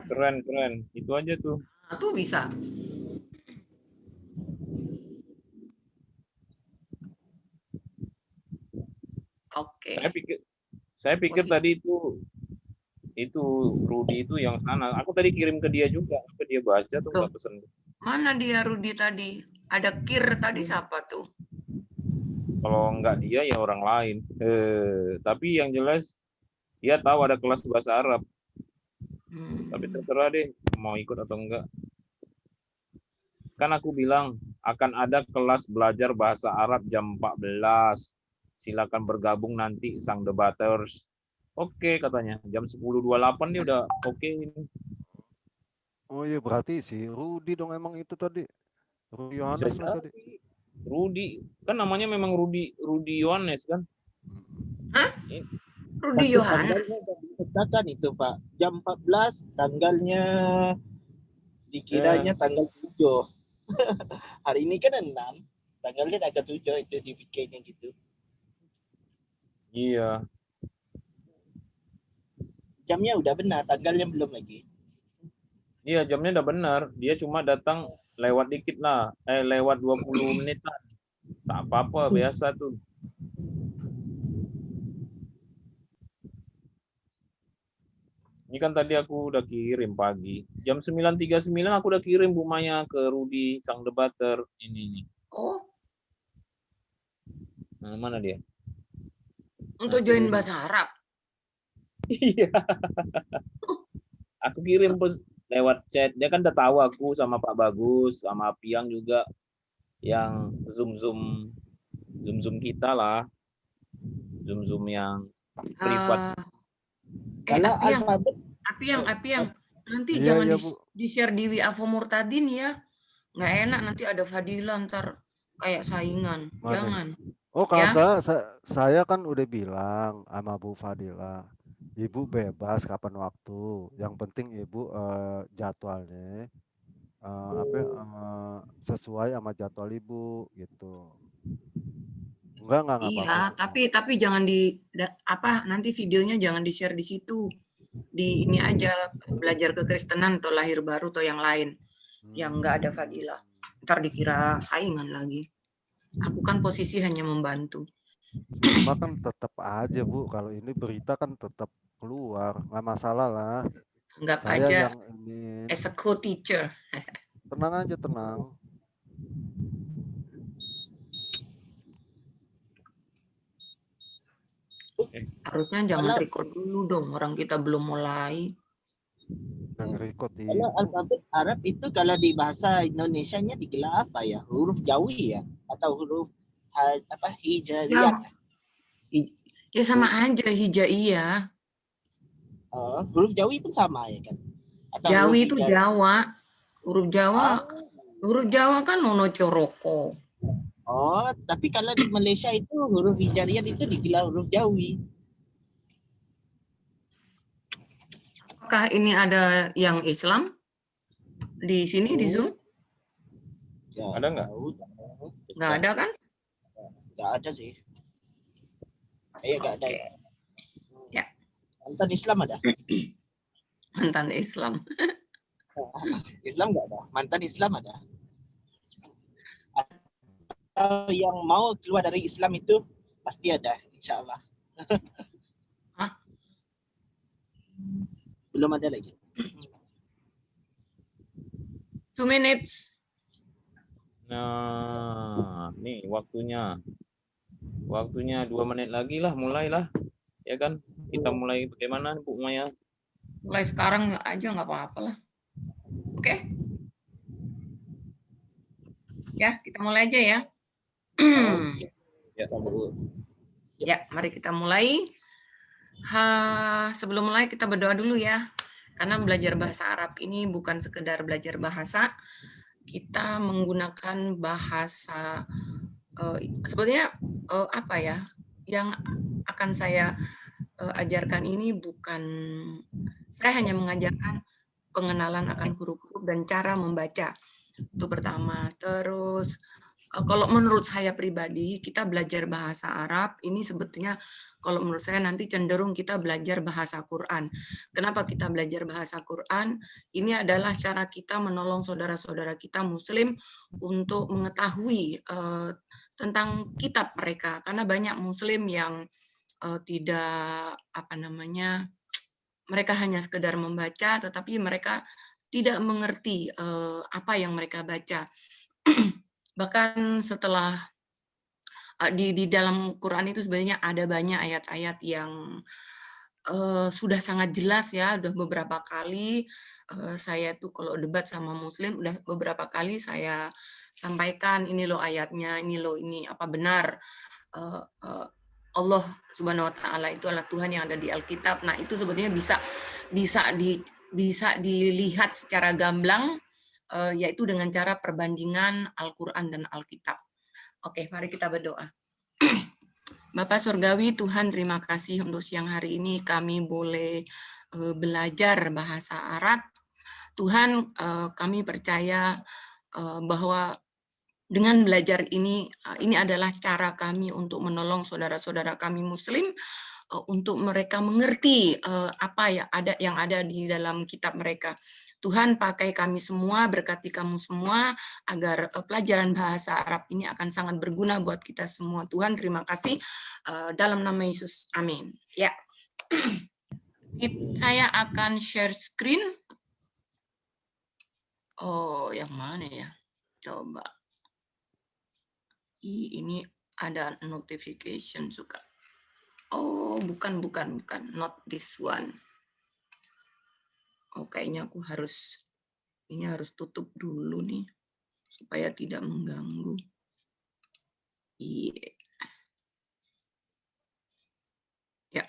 Keren. Itu aja tuh. Nah, tuh bisa. Oke. Saya pikir Posisi. tadi itu Rudy itu yang sana. Aku tadi kirim ke dia juga, apa dia baca tuh Tuh, nggak pesen. mana dia Rudi tadi? Ada Kir tadi siapa tuh? Kalau nggak dia ya orang lain. Tapi yang jelas dia tahu ada kelas bahasa Arab. Tapi Hmm. terserah deh mau ikut atau enggak. Kan aku bilang akan ada kelas belajar bahasa Arab jam 14. Silakan bergabung nanti sang debaters. Oke katanya jam 10.28 dia udah oke ini. Oh iya berarti si Rudi dong emang itu tadi. Rudi Bisa Yohanes lah tadi. jadi. Rudi kan namanya memang Rudi Yohanes kan. Hah? Ini Rudi Satu Yohanes? tanggalnya udah ditetapkan itu Pak. Jam 14 tanggalnya dikiranya tanggal 7. Hari ini kan 6. Tanggalnya tanggal 7 itu di VK-nya gitu. Iya. Jamnya udah benar, tanggalnya belum lagi. Iya, jamnya udah benar. Dia cuma datang lewat dikit lah. Lewat 20 menit lah. Tak apa-apa, biasa tuh. Ini kan tadi aku udah kirim pagi. Jam 9.39 aku udah kirim Bu Maya ke Rudi, sang debater. Ini. Oh, Nah, mana dia? untuk join bahasa Arab. Iya. Aku kirim lewat chat. Dia kan udah tahu aku sama Pak Bagus, sama Piang juga. Yang Zoom kita lah. Zoom yang privat. Kalau Apiang. Nanti Iya, jangan iya, Bu. di-share di WA Murtadin ya. Nggak enak nanti ada Fadila ntar kayak saingan. Mana? Jangan. Oh Ya. kagak, saya kan udah bilang sama Bu Fadila, Ibu bebas kapan waktu. Yang penting Ibu jadwalnya sesuai sama jadwal Ibu gitu. Enggak Iya, apa-apa. tapi jangan nanti videonya jangan di-share di situ. Di ini aja belajar kekristenan atau lahir baru atau yang lain. Yang nggak ada Fadila. Ntar dikira saingan lagi. Aku kan posisi hanya membantu. Cuma kan tetap aja Bu, kalau ini berita kan tetap keluar, nggak masalah lah. Anggap Saya aja yang ini as a co-teacher. tenang aja tenang. Harusnya jangan record dulu dong, orang kita belum mulai. Yang record Kalau alfabet Arab itu kalau di bahasa Indonesianya digelar apa ya? Huruf Jawi ya? Atau huruf Hijaiyah? Ya sama aja hijaiyah. Huruf Jawi pun sama ya kan? Atau Jawi itu Jawa. Huruf Jawa kan nono coroko. Oh, tapi kalau di Malaysia itu huruf hijaiyah itu digelar huruf Jawi. Apakah ini ada yang Islam di sini di Zoom? Ya, Ada nggak? Nggak ada kan? Nggak ada sih. Nggak ada. Ya. Mantan Islam ada? Mantan Islam. Islam nggak ada. Mantan Islam ada. Atau yang mau keluar dari Islam itu pasti ada, insya Allah. Hah? Belum ada lagi. 2 minutes. Nah, nih waktunya. Waktunya 2 menit lagi lah, mulailah. Ya kan? Kita mulai bagaimana Bu Maya? Mulai sekarang aja nggak apa-apa lah. Oke? Ya, kita mulai aja ya. Ya, mari kita mulai. Sebelum mulai kita berdoa dulu ya. Karena belajar bahasa Arab ini bukan sekedar belajar bahasa. Kita menggunakan bahasa sebetulnya apa ya? Yang akan saya ajarkan ini bukan, saya hanya mengajarkan pengenalan akan huruf-huruf dan cara membaca. Itu pertama. Terus Kalau menurut saya pribadi, kita belajar bahasa Arab ini sebetulnya kalau menurut saya nanti cenderung kita belajar bahasa Quran. Kenapa kita belajar bahasa Quran? Ini adalah cara kita menolong saudara-saudara kita Muslim untuk mengetahui tentang kitab mereka. Karena banyak Muslim yang tidak mereka hanya sekedar membaca, tetapi mereka tidak mengerti apa yang mereka baca. Bahkan setelah di dalam Quran itu sebenarnya ada banyak ayat-ayat yang sudah sangat jelas ya, udah beberapa kali saya tuh kalau debat sama Muslim udah beberapa kali saya sampaikan ini loh ayatnya, ini loh ini apa benar Allah Subhanahu Wa Taala itu adalah Tuhan yang ada di Alkitab. Nah itu sebetulnya bisa dilihat secara gamblang yaitu dengan cara perbandingan Al-Quran dan Alkitab. Oke, mari kita berdoa. Bapak Surgawi, Tuhan terima kasih untuk siang hari ini kami boleh belajar bahasa Arab. Tuhan, kami percaya bahwa dengan belajar ini adalah cara kami untuk menolong saudara-saudara kami Muslim untuk mereka mengerti apa ya yang ada di dalam kitab mereka. Tuhan pakai kami semua, berkati kamu semua, agar pelajaran bahasa Arab ini akan sangat berguna buat kita semua. Tuhan terima kasih, dalam nama Yesus, amin. Ya, saya akan share screen. Oh, yang mana ya? Coba. Ini ada notification juga. Oh, bukan, not this one. Oh, kayaknya aku harus tutup dulu nih supaya tidak mengganggu. Iya. Ya.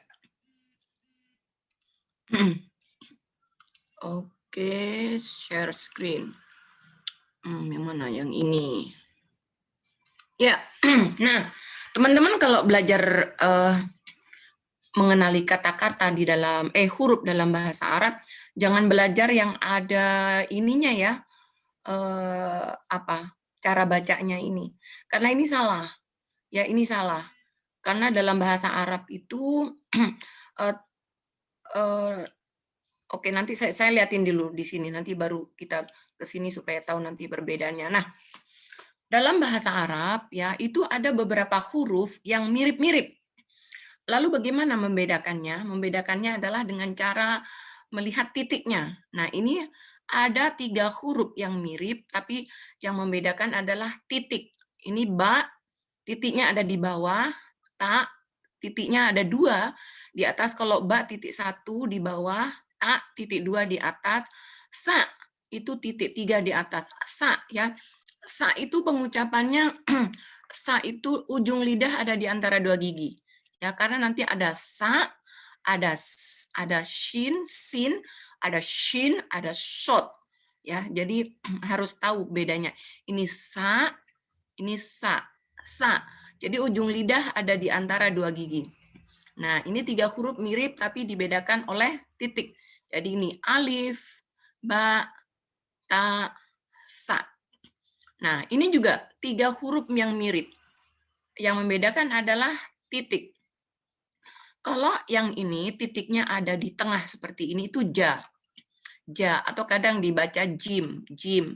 Oke, share screen. Yang mana? Yang ini. Ya. Nah, teman-teman kalau belajar mengenali kata-kata di dalam huruf dalam bahasa Arab, jangan belajar yang ada ininya ya, cara bacanya ini, karena ini salah. Ya ini salah, karena dalam bahasa Arab itu, oke nanti saya liatin dulu di sini, nanti baru kita ke sini supaya tahu nanti perbedaannya. Nah, dalam bahasa Arab ya itu ada beberapa huruf yang mirip-mirip. Lalu bagaimana membedakannya? Membedakannya adalah dengan cara melihat titiknya. Nah, ini ada 3 huruf yang mirip, tapi yang membedakan adalah titik. Ini ba, titiknya ada di bawah, ta, titiknya ada 2 di atas. Kalau ba titik 1 di bawah, ta titik 2 di atas, sa itu titik 3 di atas. Sa ya. Sa itu pengucapannya sa itu ujung lidah ada di antara 2 gigi. Ya, karena nanti ada sa, ada shin, sin, ada shin, ada shot. Ya, jadi harus tahu bedanya. Ini sa, ini sa. Jadi ujung lidah ada di antara 2 gigi. Nah, ini 3 huruf mirip tapi dibedakan oleh titik. Jadi ini alif, ba, ta, sa. Nah, ini juga 3 huruf yang mirip. Yang membedakan adalah titik. Kalau yang ini titiknya ada di tengah seperti ini itu ja. Ja atau kadang dibaca jim, jim.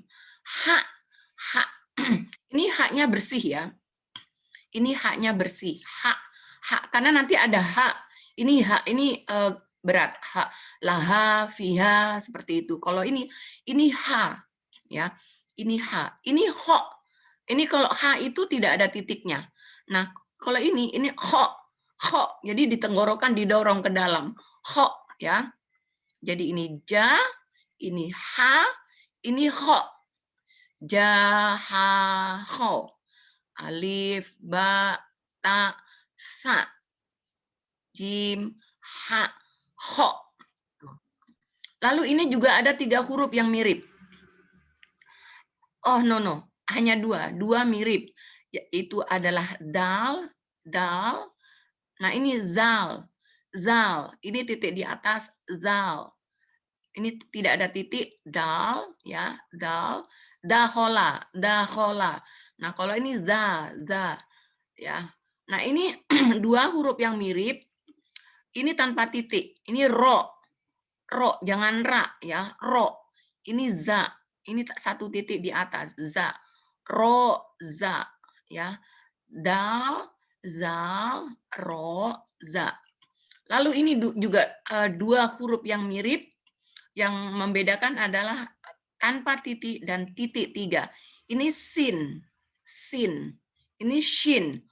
Ha. Ini haknya bersih ya. Ini haknya bersih. Ha karena nanti ada ha. Ini ha ini berat. Ha. Laha, fiha seperti itu. Kalau ini ha ya. Ini ha. Ini ho. Ini kalau ha itu tidak ada titiknya. Nah, kalau ini ho. Ho, jadi di tenggorokan didorong ke dalam. Ho, ya. Jadi ini ja, ini ha, ini ho. Ja, ha, ho. Alif, ba, ta, sa. Jim, ha, ho. Lalu ini juga ada 3 huruf yang mirip. Oh, no. Hanya 2 mirip. Yaitu adalah dal, dal. Nah, ini zal. Ini titik di atas zal. Ini tidak ada titik dal ya, dal. Dahola. Nah, kalau ini za ya. Nah, ini dua huruf yang mirip. Ini tanpa titik. Ini ro, jangan ra ya, ro. Ini za. Ini satu titik di atas, za. Ro, za ya. Dal, zal, ro, za. Lalu ini juga dua huruf yang mirip, yang membedakan adalah tanpa titik dan titik 3. Ini sin. Ini shin,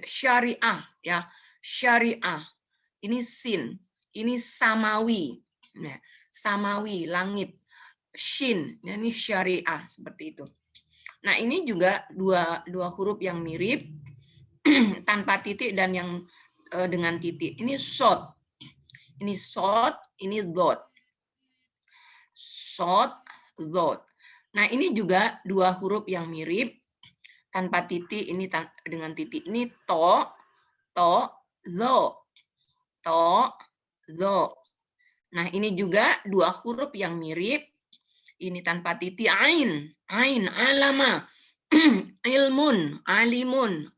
syariah ya, syariah. Ini sin, ini samawi. Nah, samawi, langit. Shin, ini syariah, seperti itu. Nah, ini juga dua huruf yang mirip tanpa titik dan yang dengan titik. Ini short. Ini short, ini dot. Short, dot. Nah, ini juga dua huruf yang mirip tanpa titik, ini dengan titik. Ini to, zo. To, zo. Nah, ini juga dua huruf yang mirip. Ini tanpa titik, ain, alama. Ilmun, alimun.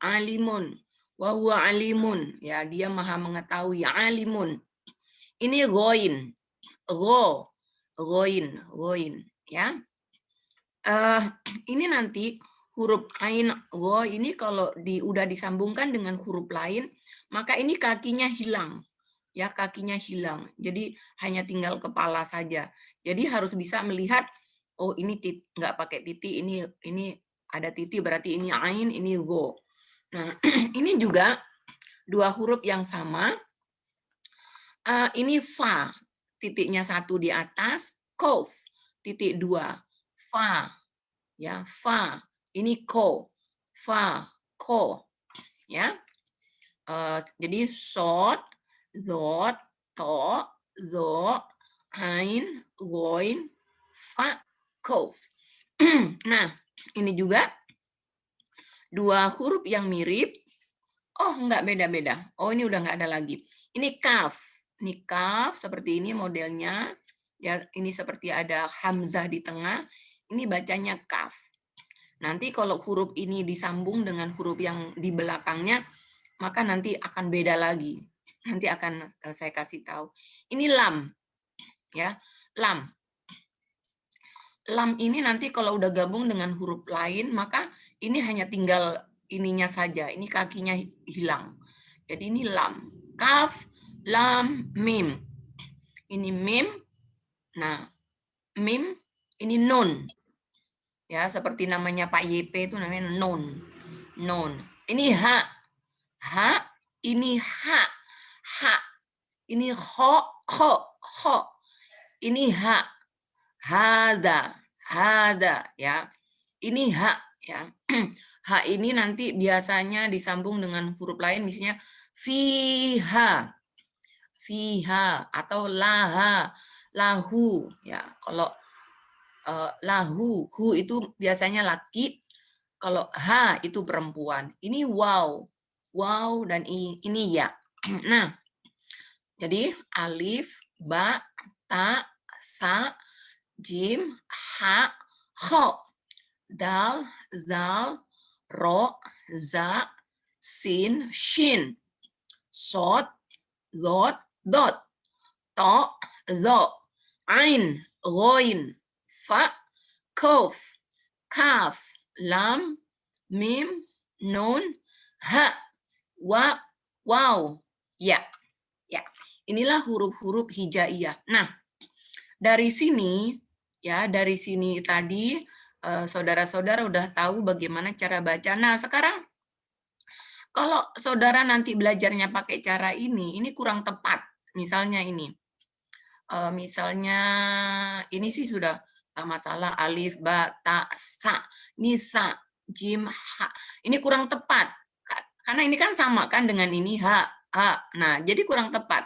Wa huwa alimun. Ya, dia maha mengetahui, alimun. Ini goin, goin, ya. Ini nanti huruf ain go ini kalau udah disambungkan dengan huruf lain, maka ini kakinya hilang. Ya, kakinya hilang. Jadi hanya tinggal kepala saja. Jadi harus bisa melihat, oh ini nggak pakai titik, ini ada titik, berarti ini ain, ini go. Nah, ini juga dua huruf yang sama. Ini fa, titiknya 1 di atas, kof, titik 2, fa, ya, fa. Ini ko, fa, ko, ya. Jadi short, zot, to, zo, ain, goin, fa, kof. Nah, ini juga dua huruf yang mirip. Oh, enggak, beda-beda. Oh, ini udah enggak ada lagi. Ini kaf. Ini kaf, seperti ini modelnya. Ya, ini seperti ada hamzah di tengah. Ini bacanya kaf. Nanti kalau huruf ini disambung dengan huruf yang di belakangnya, maka nanti akan beda lagi. Nanti akan saya kasih tahu. Ini lam. Ya, lam. Lam ini nanti kalau udah gabung dengan huruf lain, maka ini hanya tinggal ininya saja. Ini kakinya hilang. Jadi ini lam. Kaf, lam, mim. Ini mim. Nah, mim ini nun. Ya, seperti namanya Pak YP itu namanya nun. Nun. Ini ha. Ha, ini ha. Ha. Ini ho, ho. Ini ha. Hada, ya. Ini ha, ya. Ha ini nanti biasanya disambung dengan huruf lain, misalnya fiha, atau laha, lahu, ya. Kalau lahu, hu itu biasanya laki, kalau ha itu perempuan. Ini wow, dan ini ya. Nah, jadi alif, ba, ta, sa, jim, ha, kho, dal, zal, ro, za, sin, shin, sod, zot, dot, to, zo, ain, goin, fa, kof, kaf, lam, mim, nun, ha, wa, wow, ya. Ya, inilah huruf-huruf hijaiyah. Nah, dari sini tadi saudara-saudara udah tahu bagaimana cara baca. Nah, sekarang kalau saudara nanti belajarnya pakai cara ini kurang tepat. Misalnya ini. Misalnya ini sih sudah tak masalah, alif, ba, ta, sa. Ini sa, jim, ha. Ini kurang tepat. Karena ini kan sama kan dengan ini ha. Nah, jadi kurang tepat.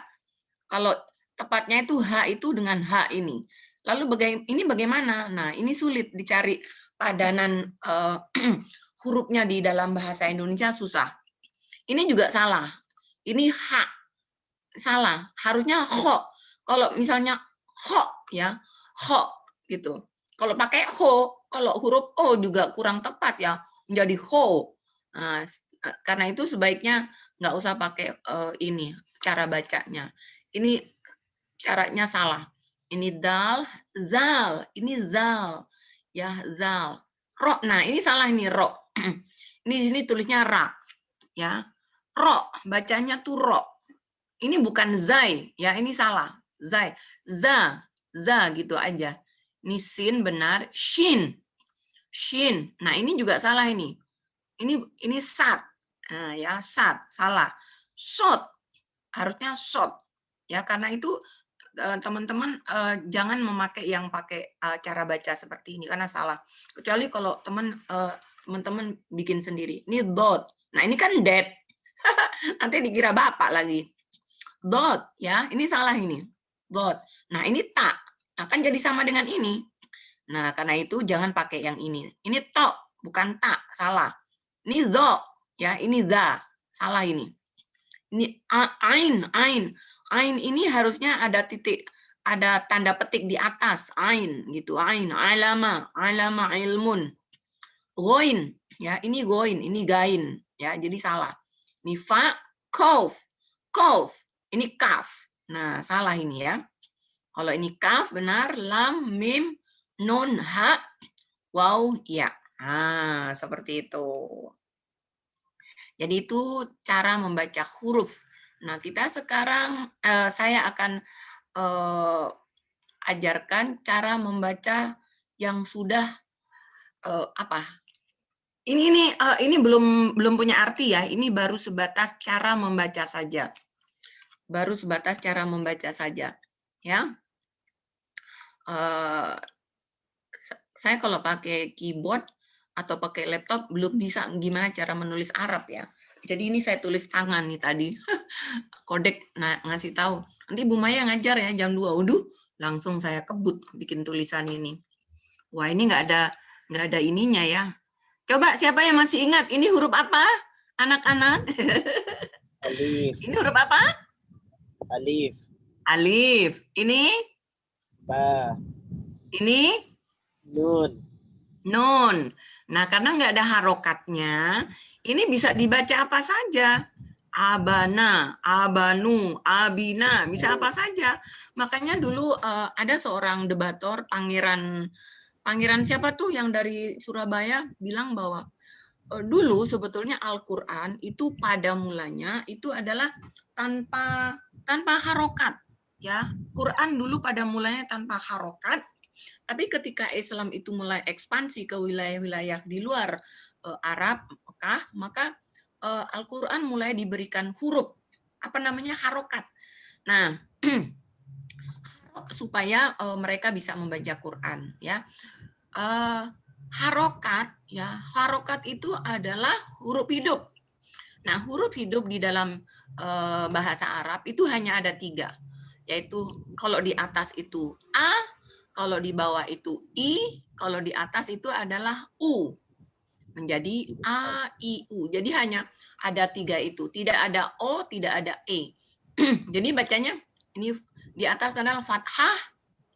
Kalau tepatnya itu ha itu dengan ha ini. Lalu ini bagaimana? Nah, ini sulit dicari padanan hurufnya di dalam bahasa Indonesia, susah. Ini juga salah. Ini ha. Salah. Harusnya ho. Kalau misalnya ho ya, ho gitu. Kalau pakai ho, kalau huruf o juga kurang tepat ya. menjadi ho. Nah, karena itu sebaiknya nggak usah pakai ini cara bacanya. Ini caranya salah. Ini dal, zal, ini zal, ya zal. Ro, nah ini salah ini ro. Ini di sini tulisnya ra, ya. Ro, bacanya tuh ro. Ini bukan zai, ya ini salah. Zai, za gitu aja. Ini sin benar, shin, shin. Nah ini juga salah ini. Ini sat, nah, ya sat salah. Shot harusnya shot, ya karena itu teman-teman jangan memakai yang pakai cara baca seperti ini karena salah. Kecuali kalau teman-teman bikin sendiri. Ini dot. Nah ini kan dead. Nanti dikira bapak lagi. Dot, ya ini salah ini. Dot. Nah ini tak. Nah kan jadi sama dengan ini. Nah karena itu jangan pakai yang ini. Ini tok, bukan tak, salah. Ini zo, ya ini za, salah ini. Ini ain ini harusnya ada titik, ada tanda petik di atas, ain gitu, ain, alama ilmun. Goin, ya ini goin, ini gain, ya jadi salah. Ini fa, kauf, ini kaf. Nah salah ini ya. Kalau ini kaf benar, lam, mim, nun, ha, waw, ya. Nah seperti itu. Jadi itu cara membaca huruf. Nah, kita sekarang saya akan ajarkan cara membaca yang sudah ini belum punya arti ya. Ini baru sebatas cara membaca saja. Baru sebatas cara membaca saja, ya. Saya kalau pakai keyboard atau pakai laptop belum bisa gimana cara menulis Arab ya. Jadi ini saya tulis tangan nih tadi. Kodek ngasih tahu. Nanti Bu Maya ngajar ya jam 2. Waduh, langsung saya kebut bikin tulisan ini. Wah, ini nggak ada ininya ya. Coba siapa yang masih ingat ini huruf apa? Anak-anak. Alif. Ini huruf apa? Alif. Alif. Ini? Ba. Ini? Nun. Nun. Nah, karena nggak ada harokatnya, ini bisa dibaca apa saja. Abana, abanu, abina, bisa apa saja. Makanya dulu ada seorang debator, pangeran siapa tuh yang dari Surabaya bilang bahwa dulu sebetulnya Al-Quran itu pada mulanya itu adalah tanpa harokat. Ya, Quran dulu pada mulanya tanpa harokat. Tapi ketika Islam itu mulai ekspansi ke wilayah-wilayah di luar Arab, Mekah, maka Al-Quran mulai diberikan huruf, harokat. Nah, supaya mereka bisa membaca Quran. Ya, harokat itu adalah huruf hidup. Nah, huruf hidup di dalam bahasa Arab itu hanya ada 3, yaitu kalau di atas itu a, kalau di bawah itu i, kalau di atas itu adalah u. Menjadi a, i, u. Jadi hanya ada 3 itu. Tidak ada o, tidak ada e. Jadi bacanya ini di atas adalah fathah,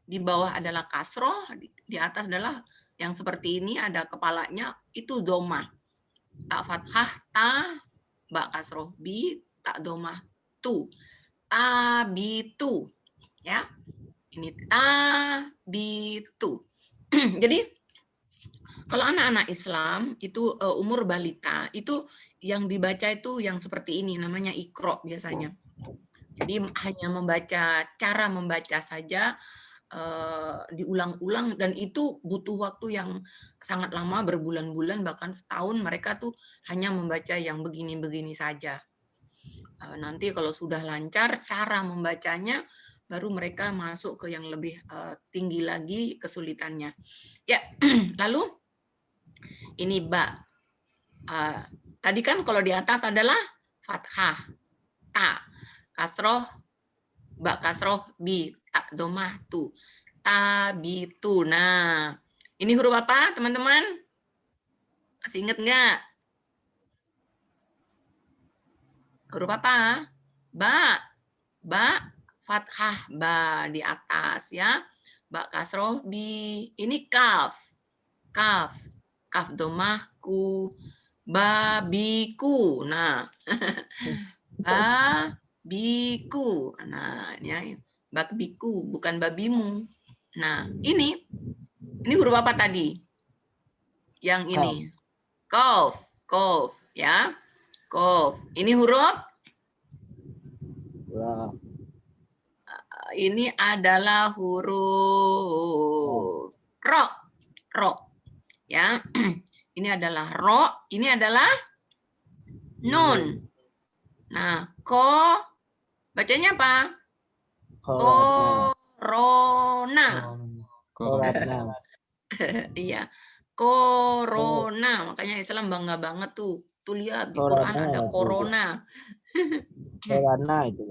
di bawah adalah kasroh, di atas adalah yang seperti ini ada kepalanya itu domah. Tak fathah ta, ba kasroh bi, tak domah tu. Tabitu. Ya. Ini tabitu. Jadi kalau anak-anak Islam itu umur balita itu yang dibaca itu yang seperti ini namanya Iqra biasanya. Jadi hanya cara membaca saja diulang-ulang dan itu butuh waktu yang sangat lama berbulan-bulan bahkan setahun mereka tuh hanya membaca yang begini-begini saja. Nanti kalau sudah lancar cara membacanya baru mereka masuk ke yang lebih tinggi lagi kesulitannya. Ya, lalu ini ba. Tadi kan kalau di atas adalah fathah, ta, kasroh, ba kasroh, bi, tak domah, tu. Tabitu. Nah, ini huruf apa teman-teman? Masih ingat nggak? Huruf apa? Ba. Ba. Fathah ba di atas ya. Ba kasroh bi. Ini kaf. Kaf. kaf domah ku, babiku. Nah, babiku. Nah, ini babiku bukan babimu. Nah, ini huruf apa tadi? Yang ini. Qaf, qaf ya. Qaf. Ini huruf ini adalah huruf ro. Ro. Ya. Ini adalah ro, ini adalah nun. Nah, ko bacanya apa? Corona. Iya. Corona. Makanya Islam bangga banget tuh. Tuh lihat di Quran ada corona. Corona itu.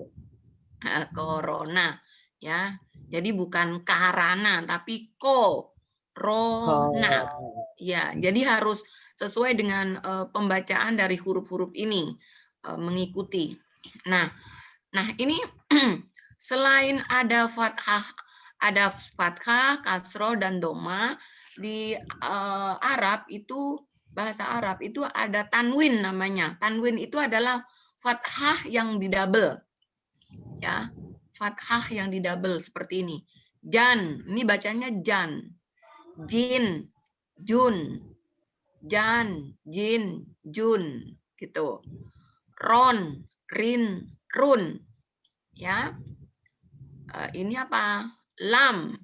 Corona ya. Jadi bukan karana tapi corona. Ya, jadi harus sesuai dengan pembacaan dari huruf-huruf ini mengikuti. Nah ini selain ada fathah, kasroh dan doma di Arab itu bahasa Arab itu ada tanwin namanya. Tanwin itu adalah fathah yang didouble. Ya, fathah yang didouble seperti ini. Jan, ini bacanya jan. Jin, jun. Jan, jin, jun gitu. Ron, rin, run. Ya. Ini apa? Lam.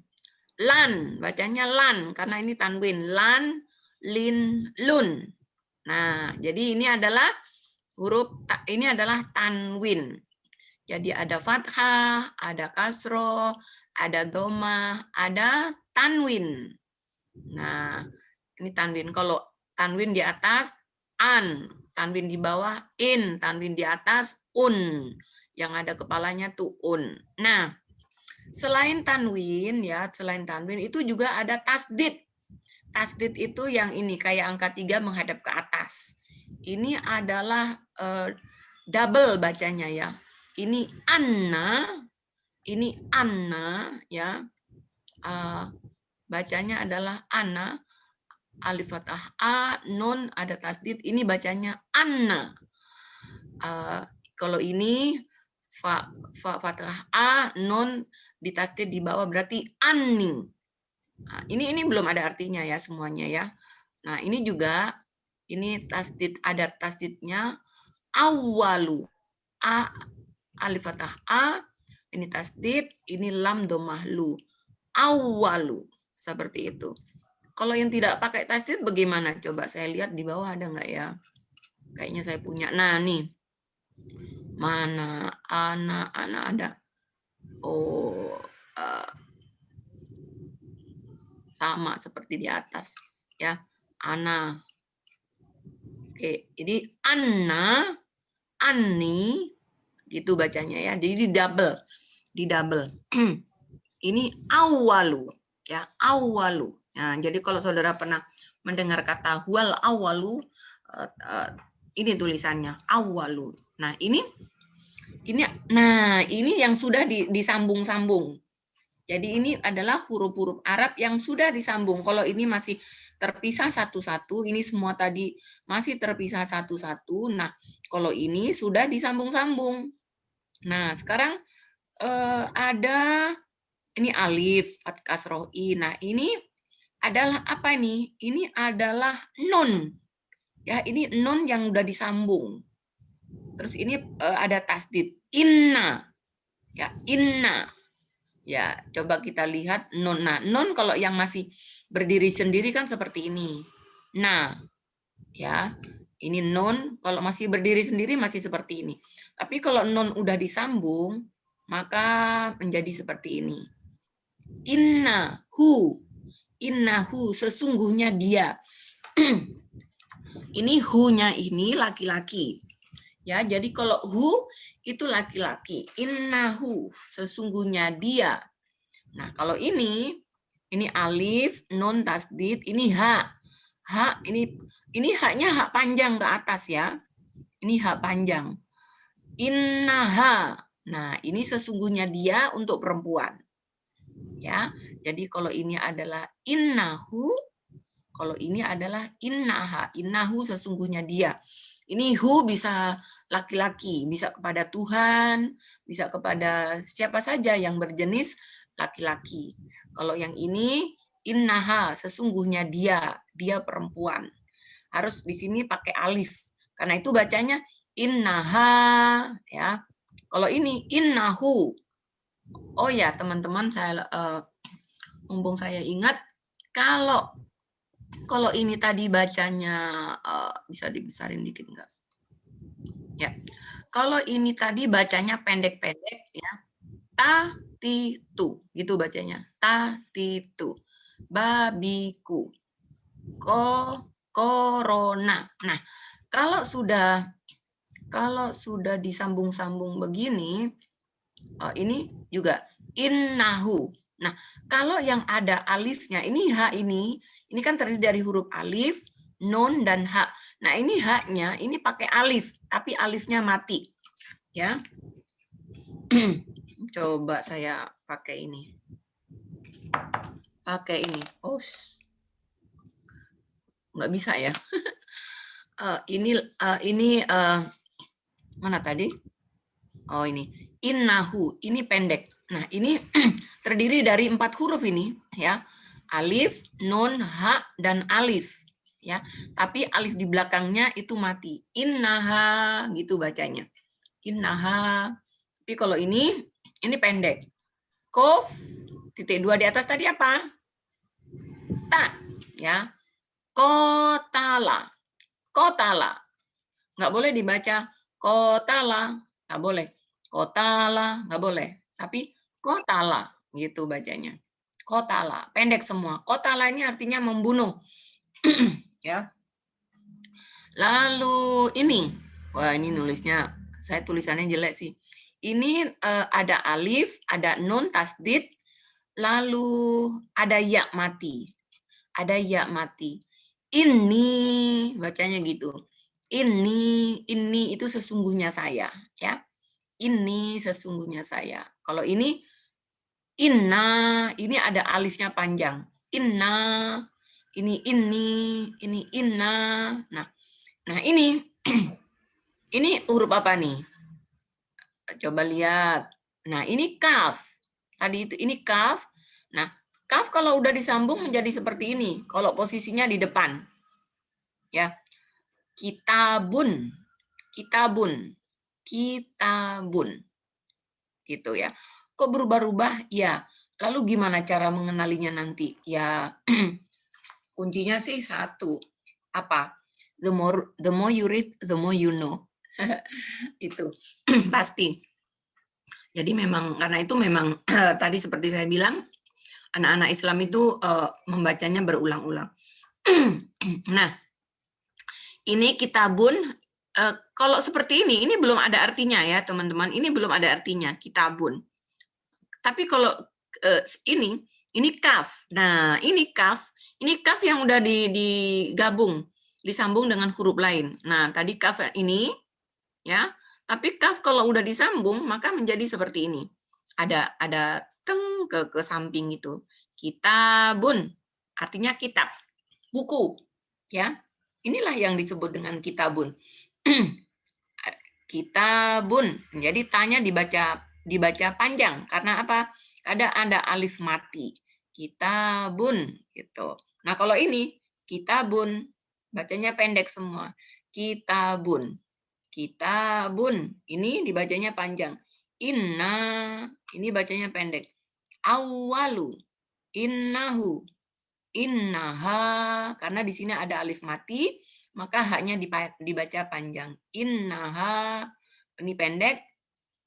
Lan, bacanya lan karena ini tanwin. Lan, lin, lun. Nah, jadi ini adalah ini adalah tanwin. Jadi ada fathah, ada kasroh, ada domah, ada tanwin. Nah, ini tanwin. Kalau tanwin di atas an, tanwin di bawah in, tanwin di atas un. Yang ada kepalanya tuh un. Nah, selain tanwin ya, selain tanwin itu juga ada tasdid. Tasdid itu yang ini kayak angka 3 menghadap ke atas. Ini adalah double bacanya ya. Ini anna ya. Bacanya adalah anna, alif fathah a, nun ada tasdid, ini bacanya anna. Kalau ini fathah a, nun ditasdid di bawah berarti anni. Nah, ini belum ada artinya ya semuanya ya. Nah, ini juga ini tasdid, ada tasdidnya awalu. Alif fathah a, ini tasdid, ini lam domah lu. Awalu, seperti itu. Kalau yang tidak pakai tasdid bagaimana? Coba saya lihat di bawah ada nggak ya? Kayaknya saya punya. Nah, nih. Mana anak ada? Oh, sama seperti di atas ya. Ana. Oke, ini anna, anni gitu bacanya ya. Jadi di double. Ini awalu ya, awalu. Nah, jadi kalau saudara pernah mendengar kata huwal awalu, ini tulisannya awalu. Nah, ini yang sudah disambung-sambung. Jadi ini adalah huruf-huruf Arab yang sudah disambung. Kalau ini masih terpisah satu-satu, ini semua tadi masih terpisah satu-satu. Nah, kalau ini sudah disambung-sambung. Nah, sekarang ada ini alif, kasroh i. Nah, ini adalah apa ini? Ini adalah nun. Ya, ini nun yang udah disambung. Terus ini ada tasdid. Inna. Ya, inna. Ya, coba kita lihat nun. Nah, nun kalau yang masih berdiri sendiri kan seperti ini. Nah, ya, ini nun kalau masih berdiri sendiri masih seperti ini. Tapi kalau nun udah disambung, maka menjadi seperti ini. Innahu, sesungguhnya dia. Ini hu-nya ini laki-laki. Ya, jadi kalau hu itu laki-laki. Innahu, sesungguhnya dia. Nah, kalau ini alif, nun tasdid, ini ha. Ha ini haknya hak panjang ke atas ya. Ini hak panjang. Innaha. Nah, ini sesungguhnya dia untuk perempuan. Ya. Jadi kalau ini adalah innahu, Kalau ini adalah innaha, innahu sesungguhnya dia. Ini hu bisa laki-laki, bisa kepada Tuhan, bisa kepada siapa saja yang berjenis laki-laki. Kalau yang ini innaha, sesungguhnya dia, dia perempuan. Harus di sini pakai alif. Karena itu bacanya innaha, ya. Kalau ini innahu. Oh ya, teman-teman, saya mumpung saya ingat, kalau ini tadi bacanya bisa dibesarin dikit enggak? Ya. Kalau ini tadi bacanya pendek-pendek ya. Ta-ti-tu, gitu bacanya. Ta-ti-tu. Babiku. Corona. Nah, kalau sudah disambung-sambung begini, ini juga innahu. Nah, kalau yang ada alifnya, ini H ini kan terdiri dari huruf alif, nun, dan H. Nah, ini H-nya, ini pakai alif, tapi alifnya mati. Ya. Coba saya pakai ini. Pakai ini. Oh, nggak bisa ya. Ini mana tadi? Oh, ini. Innahu, ini pendek. Nah, ini terdiri dari 4 huruf ini, ya. Alif, nun, ha, dan alif, ya. Tapi alif di belakangnya itu mati. Innaha, gitu bacanya. Innaha. Tapi kalau ini pendek. Kof, titik 2 di atas tadi apa? Ta, ya. Kotala. Kotala. Nggak boleh dibaca kotala, nggak boleh. Kotala, nggak boleh. Tapi kotala, gitu bacanya. Kotala, pendek semua. Kotala ini artinya membunuh. Ya. Lalu ini, wah ini nulisnya, saya tulisannya jelek sih. Ini ada alif, ada nun tasdid, lalu ada ya mati. Ada ya mati. Ini, bacanya gitu. Ini itu sesungguhnya saya, ya. Ini sesungguhnya saya. Kalau ini inna, ini ada alifnya panjang. Inna, ini inna. Nah ini ini huruf apa nih? Coba lihat. Nah, ini kaf. Tadi itu ini kaf. Nah, kaf kalau udah disambung menjadi seperti ini. Kalau posisinya di depan. Ya. Kitabun. Kitabun. Kitabun. Gitu ya. Kok berubah-ubah? Ya. Lalu gimana cara mengenalinya nanti? Ya, kuncinya sih satu. Apa? The more you read, the more you know. Itu pasti. Jadi memang karena itu memang tadi seperti saya bilang, anak-anak Islam itu membacanya berulang-ulang. Nah, ini kitabun. Kalau seperti ini belum ada artinya ya teman-teman. Ini belum ada artinya kitabun. Tapi kalau ini kaf. Nah, ini kaf yang udah digabung, disambung dengan huruf lain. Nah, tadi kaf ini ya, tapi kaf kalau udah disambung maka menjadi seperti ini. Ada teng ke samping itu. Kitabun artinya kitab, buku, ya. Inilah yang disebut dengan kitabun. Kitabun. Jadi tanya dibaca panjang karena apa? Ada alif mati. Kitabun gitu. Nah, kalau ini kitabun bacanya pendek semua. Kitabun. Kitabun. Ini dibacanya panjang. Inna ini bacanya pendek. Awalu. Innahu. Innaha, karena di sini ada alif mati, maka haknya dibaca panjang. Innaha, ini pendek.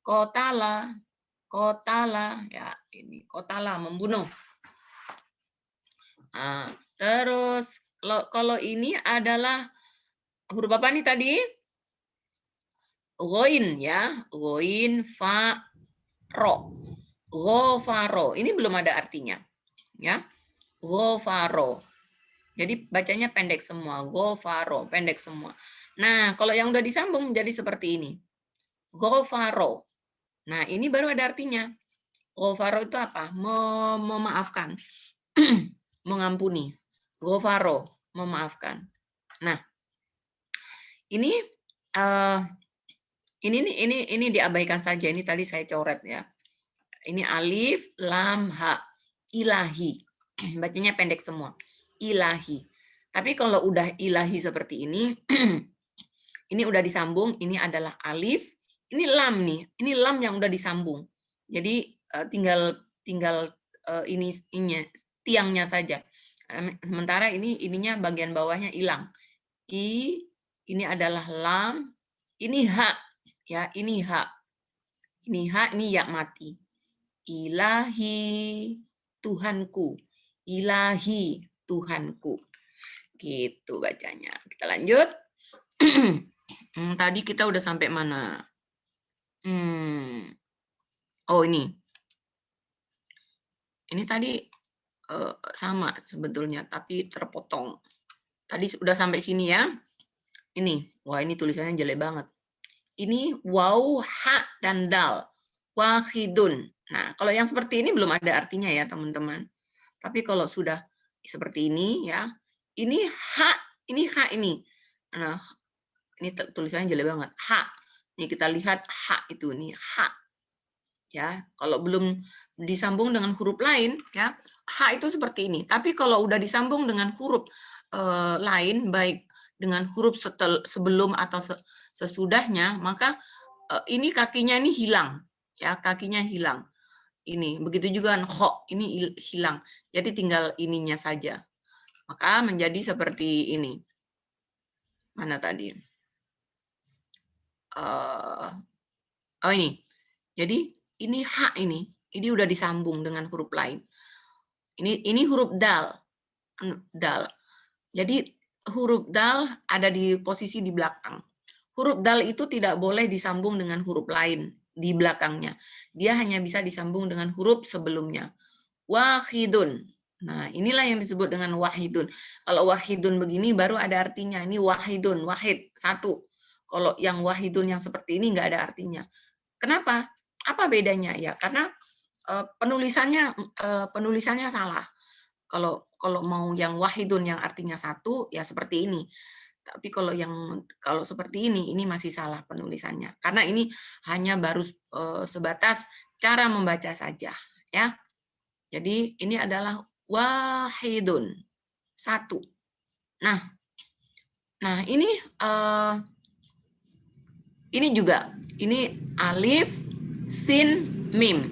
Kotala, kotala, ya ini kotala membunuh. Nah, terus kalau ini adalah huruf apa nih tadi? Ghoin ya, ghoin fa ro, ghafaro. Ini belum ada artinya, ya. Ghafaro. Jadi bacanya pendek semua. Ghafaro, pendek semua. Nah, kalau yang udah disambung jadi seperti ini. Ghafaro. Nah, ini baru ada artinya. Ghafaro itu apa? Memaafkan. Mengampuni. Ghafaro. memaafkan. Nah, ini ini diabaikan saja. Ini tadi saya coret ya. Ini alif, lam, ha, ilahi. Bacanya pendek semua. Ilahi. Tapi kalau udah ilahi seperti ini, ini udah disambung, ini adalah alif, ini lam nih. Ini lam yang udah disambung. Jadi tinggal ini tiangnya saja. Sementara ininya bagian bawahnya hilang. Ini adalah lam, ini ha, ya, ini ha. Ini ha, ini ya mati. Ilahi, Tuhanku. Ilahi, Tuhanku. Gitu bacanya. Kita lanjut. Tadi kita udah sampai mana? Oh, ini. Ini tadi sama sebetulnya, tapi terpotong. Tadi udah sampai sini ya. Ini, wah ini tulisannya jelek banget. Ini waw, ha, dan dal. Wahidun. Nah, kalau yang seperti ini belum ada artinya ya teman-teman. Tapi kalau sudah seperti ini ya, ini ha, ini. Nah, ini tulisannya jelek banget. Ha. Ini kita lihat ha itu nih, ha. Ya, kalau belum disambung dengan huruf lain ya, ha itu seperti ini. Tapi kalau udah disambung dengan huruf lain, baik dengan huruf sebelum atau sesudahnya, maka ini kakinya ini hilang, ya, kakinya hilang. Ini begitu juga ho, ini hilang. Jadi tinggal ininya saja. Maka menjadi seperti ini. Mana tadi? Oh ini. Jadi ini ha ini udah disambung dengan huruf lain. Ini huruf dal. Jadi huruf dal ada di posisi di belakang. Huruf dal itu tidak boleh disambung dengan huruf lain di belakangnya. Dia hanya bisa disambung dengan huruf sebelumnya. Wahidun. Nah, inilah yang disebut dengan wahidun. Kalau wahidun begini baru ada artinya. Ini wahidun, wahid, satu. Kalau yang wahidun yang seperti ini nggak ada artinya. Kenapa? Apa bedanya? Ya, karena penulisannya salah. Kalau mau yang wahidun yang artinya satu, ya seperti ini. Tapi kalau seperti ini masih salah penulisannya. Karena ini hanya baru sebatas cara membaca saja, ya. Jadi ini adalah wahidun, satu. Nah ini juga, ini alif, sin, mim.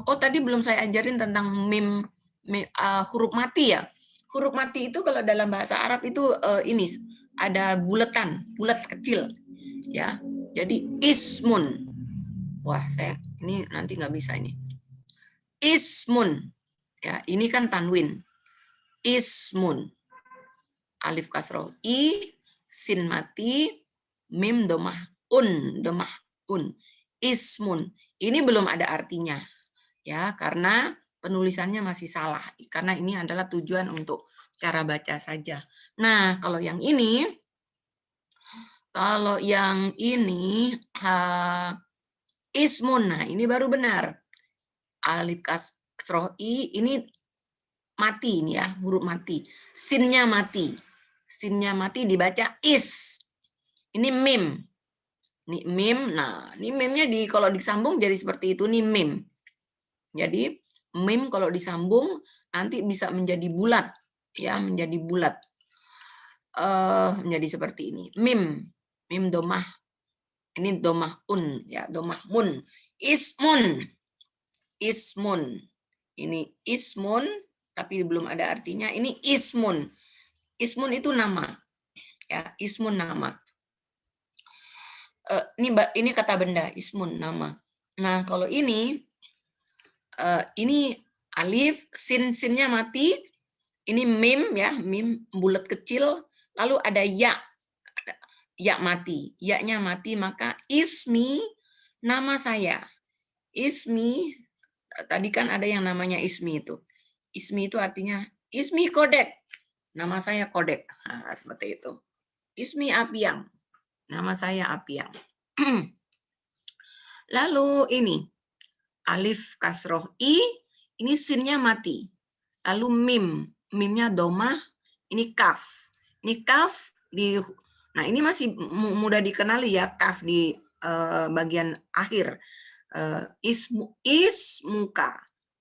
Oh tadi belum saya ajarin tentang mim, huruf mati ya. Huruf mati itu kalau dalam bahasa Arab itu ini ada buletan, bulat kecil, ya. Jadi ismun. Wah saya ini nanti nggak bisa ini. Ismun, ya ini kan tanwin. Ismun, alif kasroh i, sin mati, mim domah un, ismun. Ini belum ada artinya, ya, karena penulisannya masih salah. Karena ini adalah tujuan untuk cara baca saja. Nah, kalau yang ini, ismun, nah ini baru benar. Alif kasroh i ini mati ini ya, huruf mati. Sinnya mati. Sinnya mati dibaca is. Ini mim. Ini mim. Nah, ini mimnya kalau disambung jadi seperti itu nih mim. Jadi mim kalau disambung nanti bisa menjadi bulat, ya, menjadi bulat. Menjadi seperti ini. Mim domah. Ini domah un, ya, domah mun. Ismun. Ini ismun tapi belum ada artinya. Ini ismun. Ismun itu nama. Ya, ismun nama. Ini kata benda, ismun nama. Nah, kalau ini alif, sinnya mati. Ini mim ya, mim bulat kecil, lalu ada ya. Ya mati. Ya-nya mati, maka ismi, nama saya. Ismi, tadi kan ada yang namanya ismi itu. Ismi itu artinya ismi Kodek. Nama saya Kodek. Nah, seperti itu. Ismi Apiang. Nama saya Apiang. Lalu ini alif kasroh i, ini sinnya mati. Lalu mimnya domah, Ini kaf. Ini kaf di, nah ini masih mudah dikenali ya, kaf di bagian akhir. Ismuka,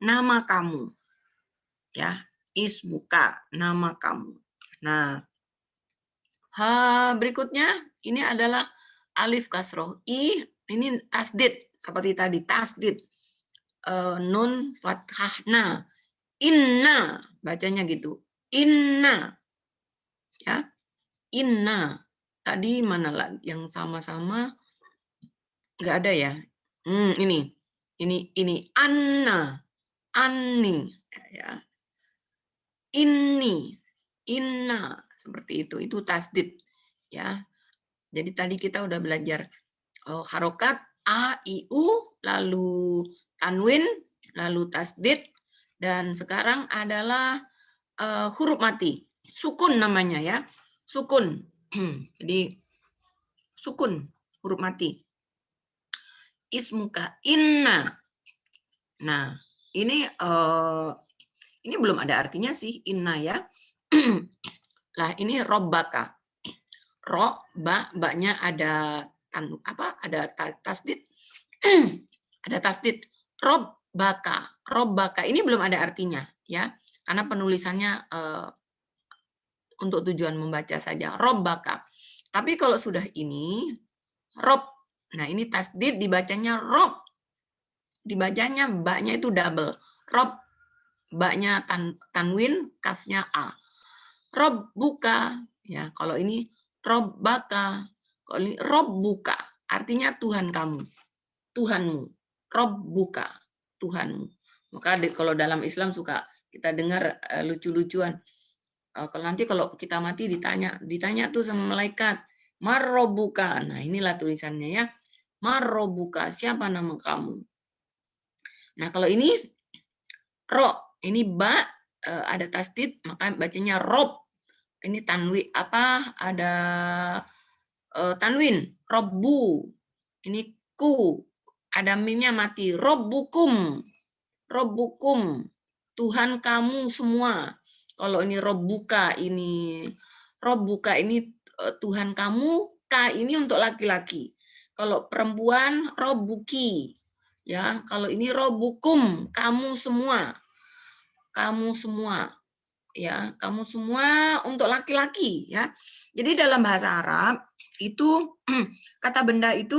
nama kamu. Ya, ismuka, nama kamu. Nah, berikutnya ini adalah alif kasroh. Ini tasdid seperti tadi, tasdid. Nun fathah na. Inna, bacanya gitu. Inna. Ya. Inna. Tadi mana lagi yang sama-sama? Enggak ada ya. Ini anna. Anni, ya. Inni, inna, seperti itu tasdid, ya. Jadi tadi kita udah belajar harokat a, i, u, lalu tanwin, lalu tasdid, dan sekarang adalah huruf mati, sukun namanya ya, sukun. Jadi sukun, huruf mati. Ismuka, inna. Nah, ini belum ada artinya sih, inna ya. Lah ini robbaka. Ba-nya ada ada tasdid. Ada tasdid. Robbaka ini belum ada artinya ya, karena penulisannya untuk tujuan membaca saja, robbaka. Tapi kalau sudah ini rob, nah ini tasdid dibacanya rob, dibacanya ba-nya itu double, rob, ba-nya tanwin, kafnya a. Rob buka, ya kalau ini rob baka, kalau ini rob buka, artinya Tuhan kamu, Tuhanmu. Rob buka, Tuhanmu. Maka kalau dalam Islam suka kita dengar lucu-lucuan. Kalau kita mati ditanya tuh sama malaikat, marrobuka. Nah inilah tulisannya ya, marrobuka, siapa nama kamu? Nah kalau ini ro, ini ba ada tasdid, maka bacanya rob. Ini tanwin ada tanwin, robbu. Ini ku, ada mimnya mati, robbukum. Robbukum, Tuhan kamu semua. Kalau ini robbuka ini Tuhan kamu, ka ini untuk laki-laki. Kalau perempuan robbuki. Ya, kalau ini robbukum, kamu semua. Kamu semua. Ya, kamu semua untuk laki-laki ya. Jadi dalam bahasa Arab itu kata benda itu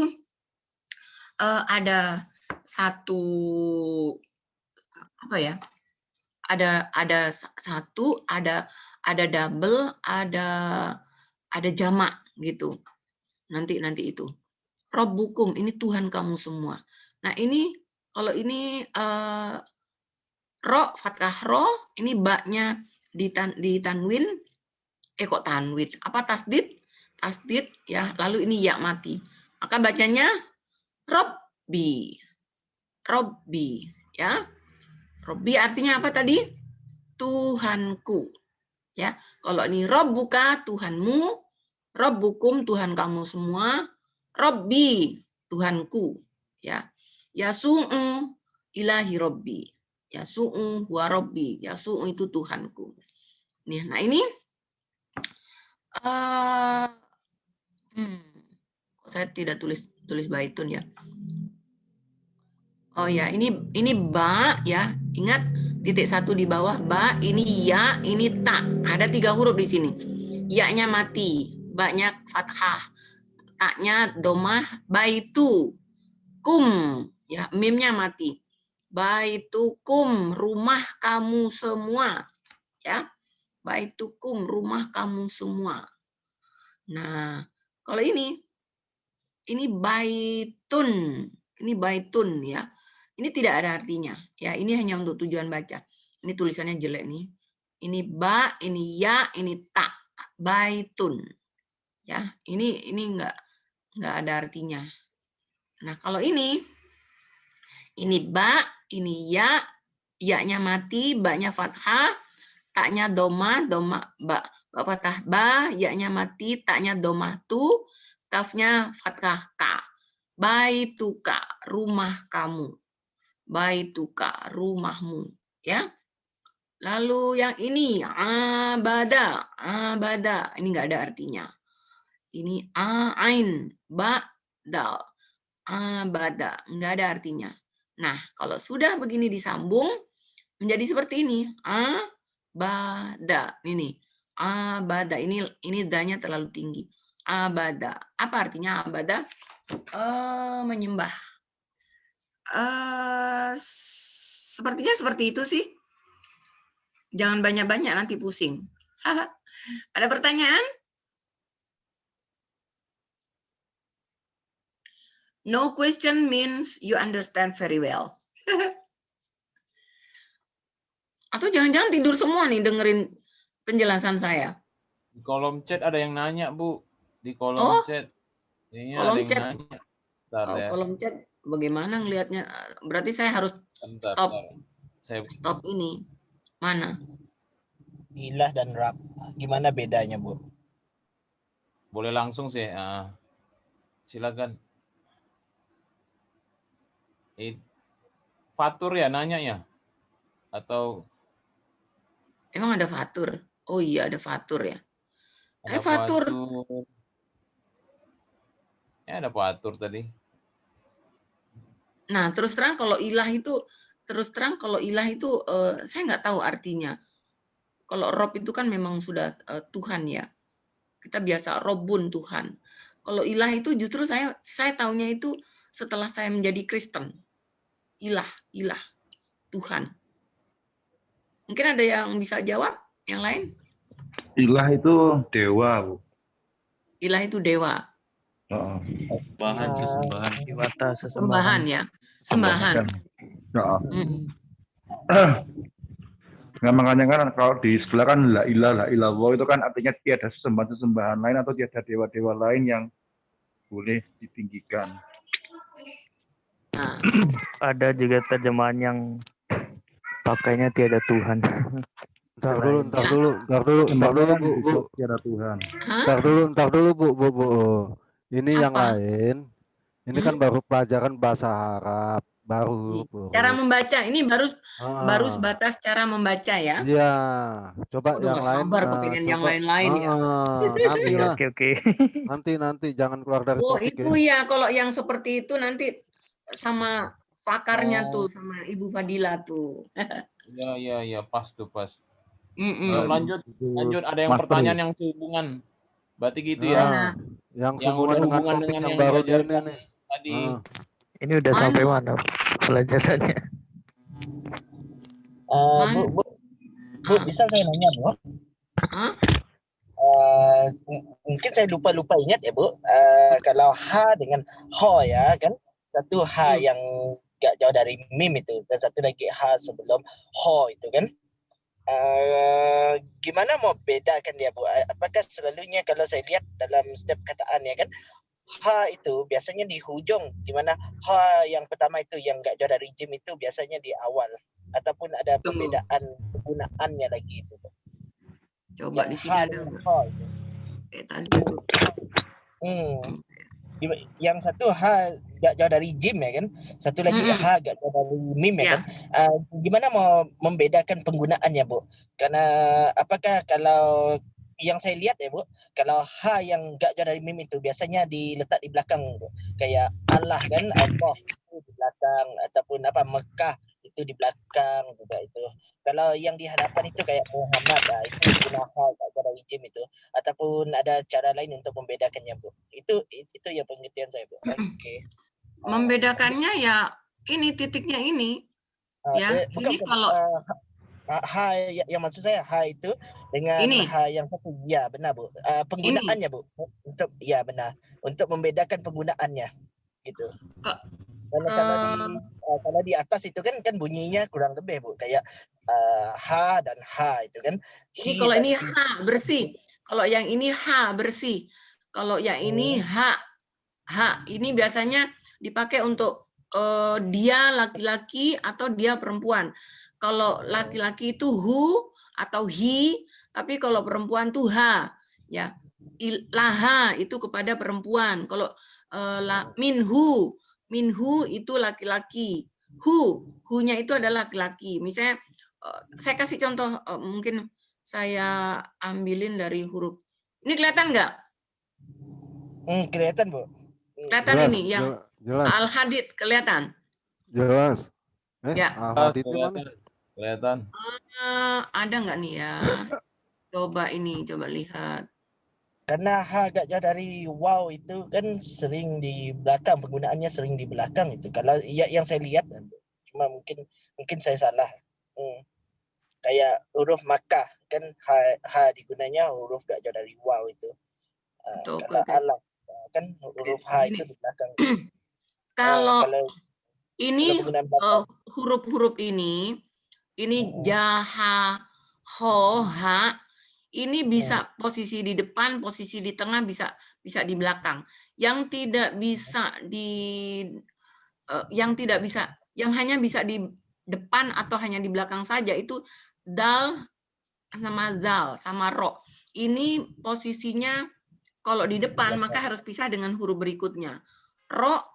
ada satu ada satu, ada double, ada jamak gitu. Nanti itu. Robbukum, ini Tuhan kamu semua. Nah, ini kalau ini ro, fathah ro, ini ba-nya di tanwin, kok tanwin? Apa tasdid? Tasdid ya, lalu ini ya mati. Maka bacanya Robbi. Robbi ya. Robbi artinya apa tadi? Tuhanku. Ya, kalau ini Robbuka, Tuhanmu, Robbukum, Tuhan kamu semua, Robbi, Tuhanku. Ya, Yasu'u ilahi Robbi. Yasu'u wa Robbi. Yasu'u itu Tuhanku. Nah ini kok saya tidak tulis baitun ya. Oh ya, ini ba ya. Ingat titik satu di bawah ba, ini ya, ini ta. Ada 3 huruf di sini. Ya-nya mati, ba-nya fathah, ta-nya domah, baitu kum ya, mimnya mati. Baitukum, rumah kamu semua. Ya. Baitukum, rumah kamu semua. Nah, kalau ini baitun. Ini baitun ya. Ini tidak ada artinya. Ya, ini hanya untuk tujuan baca. Ini tulisannya jelek nih. Ini ba, ini ya, ini ta. Baitun. Ya, ini enggak ada artinya. Nah, kalau ini ba, ini ya, ya-nya mati, ba-nya fathah, ta-nya doma ba fathah ba, ya-nya mati, ta-nya doma tu, kafnya fathah ka. Baituka, rumah kamu. Baituka, rumahmu, ya. Lalu yang ini abada, abada. Ini nggak ada artinya. Ini ain, ba, dal. Abada, nggak ada artinya. Nah, kalau sudah begini disambung menjadi seperti ini. Abada. Ini abada. Ini danya terlalu tinggi. Abada. Apa artinya abada? Menyembah. Sepertinya seperti itu sih. Jangan banyak-banyak nanti pusing. Ada pertanyaan? No question means you understand very well. Atau jangan-jangan tidur semua nih dengerin penjelasan saya. Di kolom chat ada yang nanya, Bu. Di kolom Oh, chat. Kayaknya kolom ada yang chat. nanya. Bentar Oh, ya. kolom chat bagaimana ngelihatnya? Berarti saya harus Bentar, stop Saya stop ini. Mana? Ilah dan Rab. Gimana bedanya, Bu? boleh langsung sih. Silakan. Fatur ya nanya ya? Atau Emang ada fatur? Oh iya, ada fatur ya. ada Fatur. Ya ada fatur tadi. Nah, terus terang kalau ilah itu saya nggak tahu artinya. Kalau Rob itu kan memang sudah Tuhan ya. Kita biasa Robun Tuhan. Kalau ilah itu justru saya taunya itu setelah saya menjadi Kristen. Ilah Tuhan. Mungkin ada yang bisa jawab? Yang lain? Ilah itu dewa, Bu. Ilah itu dewa. Sembahan, sesembahan. Dewata Sembahan ya. Sembahan. Nah, makanya kan kalau di sebelah kan la ilaha illallah itu kan artinya tiada sesembahan lain atau tiada dewa-dewa lain yang boleh ditinggikan. Nah, Ada juga terjemahan yang pakainya tiada Tuhan. Ntar dulu, Bu. Tiada Tuhan. Ntar dulu, Bu. Ini yang Apa? lain. Ini kan baru pelajaran bahasa Arab. Baru. Cara membaca ini baru sebatas cara membaca ya. Iya, coba Udah yang gak lain. sabar kepengen yang lain-lain ya. Nanti lah. Oke. Nanti jangan keluar dari Oh topik itu ya, kalau yang seperti itu nanti sama fakarnya tuh, sama Ibu Fadila tuh. Iya, pas tuh, pas. Mm-mm. Lanjut. Ada yang pertanyaan yang sehubungan. Berarti gitu ya. Yang Yang sehubungan udah dengan hubungan topik dengan yang yang baru diajarkan ini nih. tadi. Ini udah sampai mana pelajarannya? Bu, bisa saya nanya, Bu? Mungkin saya lupa ingat ya, Bu. Kalau ha dengan ho ya kan, satu ha yang gak jauh dari mim itu, dan satu lagi ha sebelum ho itu kan. Gimana mau bedakan dia, Bu? Apakah selalunya kalau saya lihat dalam setiap kataan ya kan, ha itu biasanya di hujung, di mana ha yang pertama itu yang gak jauh dari jim itu biasanya di awal, ataupun ada perbedaan penggunaannya lagi itu. Coba di sini ada. Tadi. Yang satu ha gak jauh dari jim ya kan, satu lagi ha gak jauh dari mim ya kan. Gimana mau membedakan penggunaannya, Bu? Karena apakah kalau yang saya lihat ya, Bu, kalau ha yang gak jauh dari mim itu biasanya diletak di belakang, Bu. Kayak Allah kan, Allah itu di belakang, ataupun apa Mekah itu di belakang juga itu. Kalau yang di hadapan itu kayak Muhammad, itu guna ha gak jauh dari jim itu, ataupun ada cara lain untuk membedakannya, Bu. Itu ya pengertian saya, Bu. Oke. Membedakannya ya ini titiknya ini. Ya, bukan, ini kalau ha yang maksud saya ha itu dengan ini. ha yang satu, ya benar, Bu. Penggunaannya ini. Bu, untuk ya benar, untuk membedakan penggunaannya gitu. Kalau di atas itu kan bunyinya kurang lebih, Bu, kayak ha dan ha itu kan. Ini kalau ini ha bersih, kalau yang ini ha bersih, kalau yang ini ha ini biasanya dipakai untuk dia laki-laki atau dia perempuan. Kalau laki-laki itu hu atau hi, tapi kalau perempuan tuh ha, ya. Laha itu kepada perempuan. Kalau minhu itu laki-laki. Hu-nya itu adalah laki-laki. Misalnya saya kasih contoh, mungkin saya ambilin dari huruf. Ini kelihatan nggak? Kelihatan, Bu. Kelihatan Jelas, ini yang jelas, Al-Hadid kelihatan. jelas. Ya. Al-Hadid itu mana? Kelihatan. Ada nggak nih ya? Coba lihat. Karena H agak jauh dari wow itu kan sering di belakang, penggunaannya sering di belakang itu. Kalau yang saya lihat, cuma mungkin saya salah. Kayak huruf Makkah kan H digunanya huruf gak jauh dari wow itu. Kalau alam kan huruf H itu di belakang. Kalau ini huruf-huruf ini jaha, ho, ha, ini bisa posisi di depan, posisi di tengah, bisa di belakang. Yang hanya bisa di depan atau hanya di belakang saja itu dal sama zal sama ro. Ini posisinya kalau di depan maka harus pisah dengan huruf berikutnya. Ro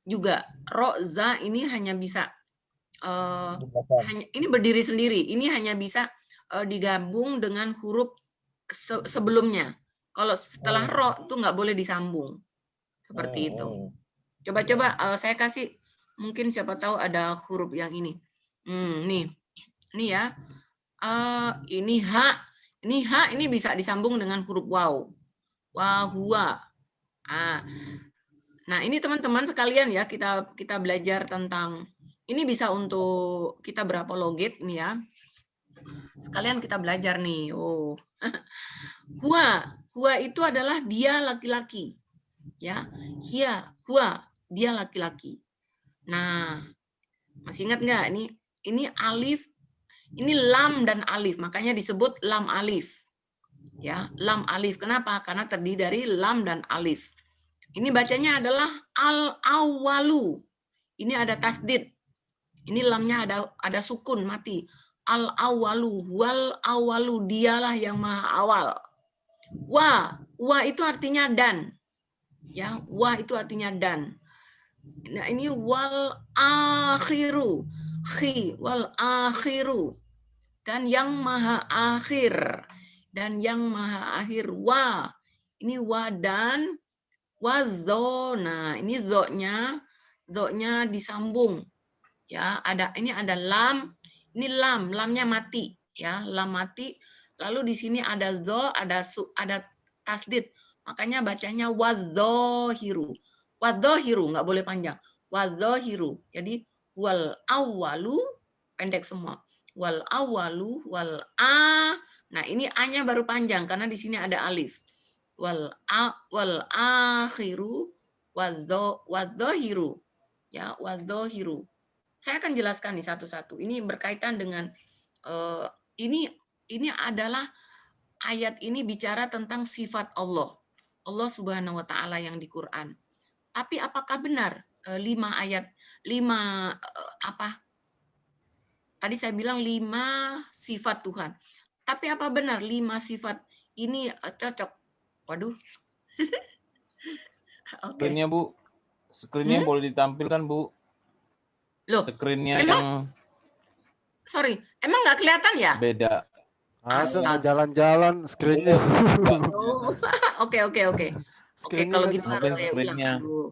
juga, ro, za ini hanya bisa ini berdiri sendiri. Ini hanya bisa digabung dengan huruf sebelumnya. Kalau setelah ro itu nggak boleh disambung. Seperti itu. Coba-coba saya kasih, mungkin siapa tahu ada huruf yang ini. Nih ya. Ini H. Ini bisa disambung dengan huruf waw. Wahua. Nah, ini teman-teman sekalian ya, kita belajar tentang ini bisa untuk kita berapa logit nih ya. Sekalian kita belajar nih. Hua itu adalah dia laki-laki. Ya. Hua, dia laki-laki. Nah, masih ingat nggak ini alif, ini lam dan alif, makanya disebut lam alif. Ya, lam alif. Kenapa? Karena terdiri dari lam dan alif. Ini bacanya adalah al-awwalu. Ini ada tasdid. Ini lamnya ada sukun mati. Al-awwalu, wal awwalu, dialah yang maha awal. Wa itu artinya dan. Ya, wa itu artinya dan. Nah, ini wal akhiru. Wal akhiru. Dan yang maha akhir. Dan yang maha akhir. Ini wa dan wazo. Nah, ini zo-nya disambung. Ya, ini ada lam. Ini lamnya mati, ya, lam mati. Lalu di sini ada zo, ada tasdid. Makanya bacanya wadzohiru. Wadzohiru, nggak boleh panjang. Wadzohiru. Jadi wal awalu pendek semua. Wal awalu wal a. Nah, ini a-nya baru panjang karena di sini ada alif. Wal akhiru wadzohiru. Ya, wadzohiru. Saya akan jelaskan nih satu-satu. Ini berkaitan dengan ini adalah ayat ini bicara tentang sifat Allah. Allah Subhanahu wa taala yang di Quran. Tapi apakah benar 5 tadi saya bilang 5 sifat Tuhan. Tapi apa benar 5 sifat ini cocok? Waduh. Screen-nya, Bu. Screen-nya boleh ditampilkan, Bu. Loh, screen-nya yang sorry, emang nggak kelihatan ya? Beda. Ada jalan-jalan screen-nya. Oke. Oke, kalau gitu harus saya ulang dulu.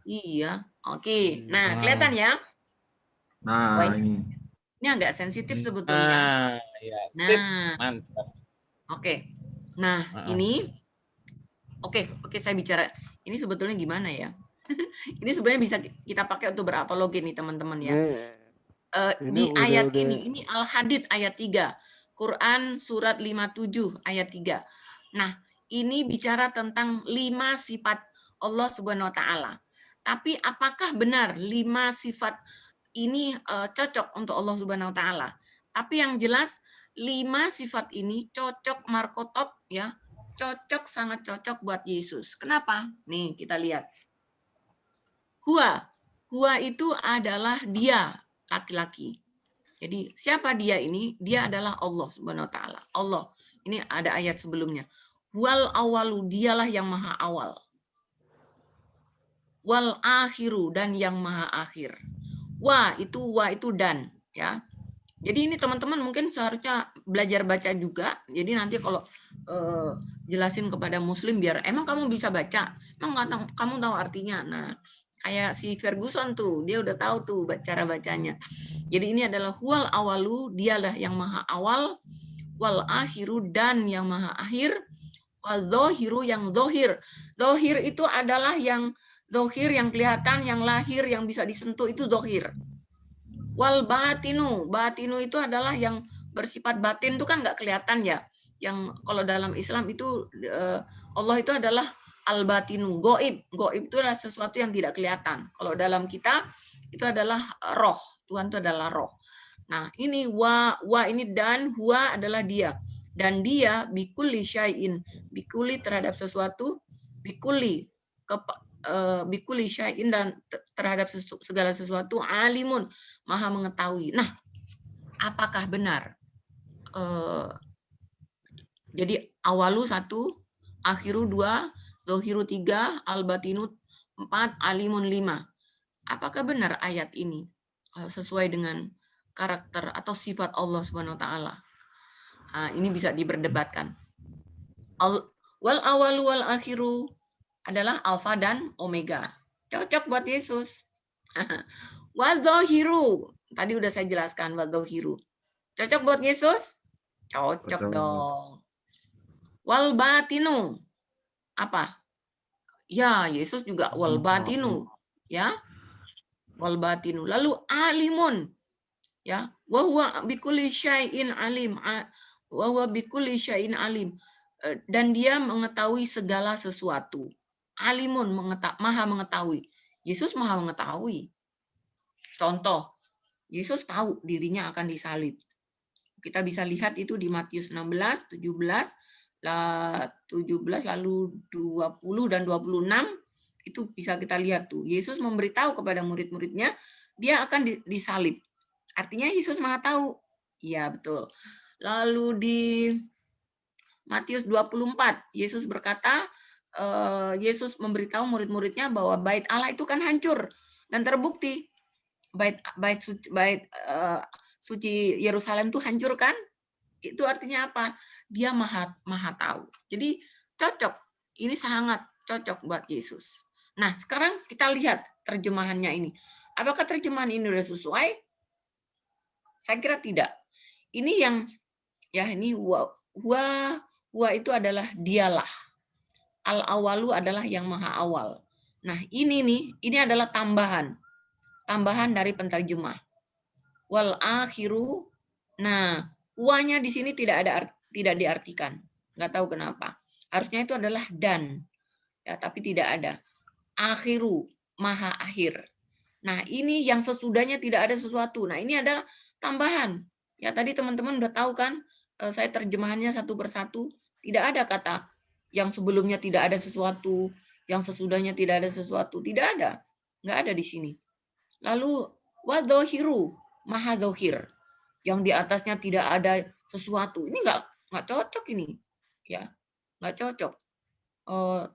Iya. Oke. Nah, kelihatan ya? Nah, ini agak sensitif sebetulnya. Ya. Nah, mantap. Oke. Nah, ini Oke, saya bicara ini sebetulnya gimana ya? Ini sebenarnya bisa kita pakai untuk berapologi nih teman-teman ya. Di ayat ini Al-Hadid ayat 3. Quran surat 57 ayat 3. Nah, ini bicara tentang 5 sifat Allah Subhanahu wa taala. Tapi apakah benar 5 sifat ini cocok untuk Allah Subhanahu wa taala? Tapi yang jelas 5 sifat ini cocok markotop ya. Cocok, sangat cocok buat Yesus. Kenapa? Nih, kita lihat. Hua itu adalah dia, laki-laki. Jadi siapa dia ini? Dia adalah Allah Subhanahu wa taala. Allah. Ini ada ayat sebelumnya. Wal awalu, dialah yang maha awal. Wal akhiru, dan yang maha akhir. Wa itu dan, ya. Jadi ini teman-teman mungkin seharusnya belajar baca juga. Jadi nanti kalau jelasin kepada muslim biar emang kamu bisa baca, emang kamu tahu artinya. Nah, kayak si Ferguson tuh, dia udah tahu tuh cara bacanya. Jadi ini adalah huwal awalu, dialah yang maha awal, wal akhiru, dan yang maha akhir, wal dzohiru, yang dzohir. Dzohir itu adalah yang dzohir, yang kelihatan, yang lahir, yang bisa disentuh, itu dzohir. Wal batinu, batinu itu adalah yang bersifat batin, itu kan nggak kelihatan ya. Yang kalau dalam Islam itu Allah itu adalah al batinu, goib. Goib itu adalah sesuatu yang tidak kelihatan. Kalau dalam kita itu adalah roh, Tuhan itu adalah roh. Nah ini wa ini dan, huwa adalah dia, dan dia bikuli syai'in, bikuli terhadap sesuatu, bikuli bikuli syai'in, dan terhadap segala sesuatu, alimun, maha mengetahui. Nah, apakah benar? Jadi awalu 1, akhiru 2, zohiru 3, albatinu 4, alimun 5. Apakah benar ayat ini sesuai dengan karakter atau sifat Allah Subhanahu wa taala? Nah, ini bisa diperdebatkan. Wal awalu wal akhiru adalah alfa dan omega. Cocok buat Yesus. Wadzohiru. Tadi udah saya jelaskan wadzohiru. Cocok buat Yesus? Cocok dong. Wal batinu. Apa? Ya, Yesus juga wal batinu. Ya. Wal batinu. Lalu alimun. Ya. Wa huwa bikulli syai'in alim. Wa huwa bikulli syai'in alim. Dan dia mengetahui segala sesuatu. Alimun, maha mengetahui. Yesus maha mengetahui. Contoh, Yesus tahu dirinya akan disalib. Kita bisa lihat itu di Matius 16, 17, 17 lalu 20 dan 26, itu bisa kita lihat tuh. Yesus memberitahu kepada murid-muridnya dia akan disalib. Artinya Yesus maha tahu. Iya, betul. Lalu di Matius 24, Yesus berkata, Yesus memberitahu murid-muridnya bahwa bait Allah itu kan hancur, dan terbukti bait suci Yerusalem itu hancur kan? Itu artinya apa? Dia maha tahu. Jadi cocok. Ini sangat cocok buat Yesus. Nah, sekarang kita lihat terjemahannya ini. Apakah terjemahan ini sudah sesuai? Saya kira tidak. Ini yang ini huwa itu adalah dialah. Al-awalu adalah yang maha awal. Nah, ini adalah tambahan dari penterjemah. Wal akhiru. Nah, huwanya di sini tidak diartikan. Nggak tahu kenapa. Harusnya itu adalah dan. Ya, tapi tidak ada. Akhiru, maha akhir. Nah, ini yang sesudahnya tidak ada sesuatu. Nah, ini adalah tambahan. Ya, tadi teman-teman udah tahu kan, saya terjemahannya satu persatu. Tidak ada kata yang sebelumnya tidak ada sesuatu, yang sesudahnya tidak ada sesuatu. Tidak ada. Nggak ada di sini. Lalu, wadzohiru, maha dzohir. Yang di atasnya tidak ada sesuatu. Ini nggak cocok ini. Ya, nggak cocok.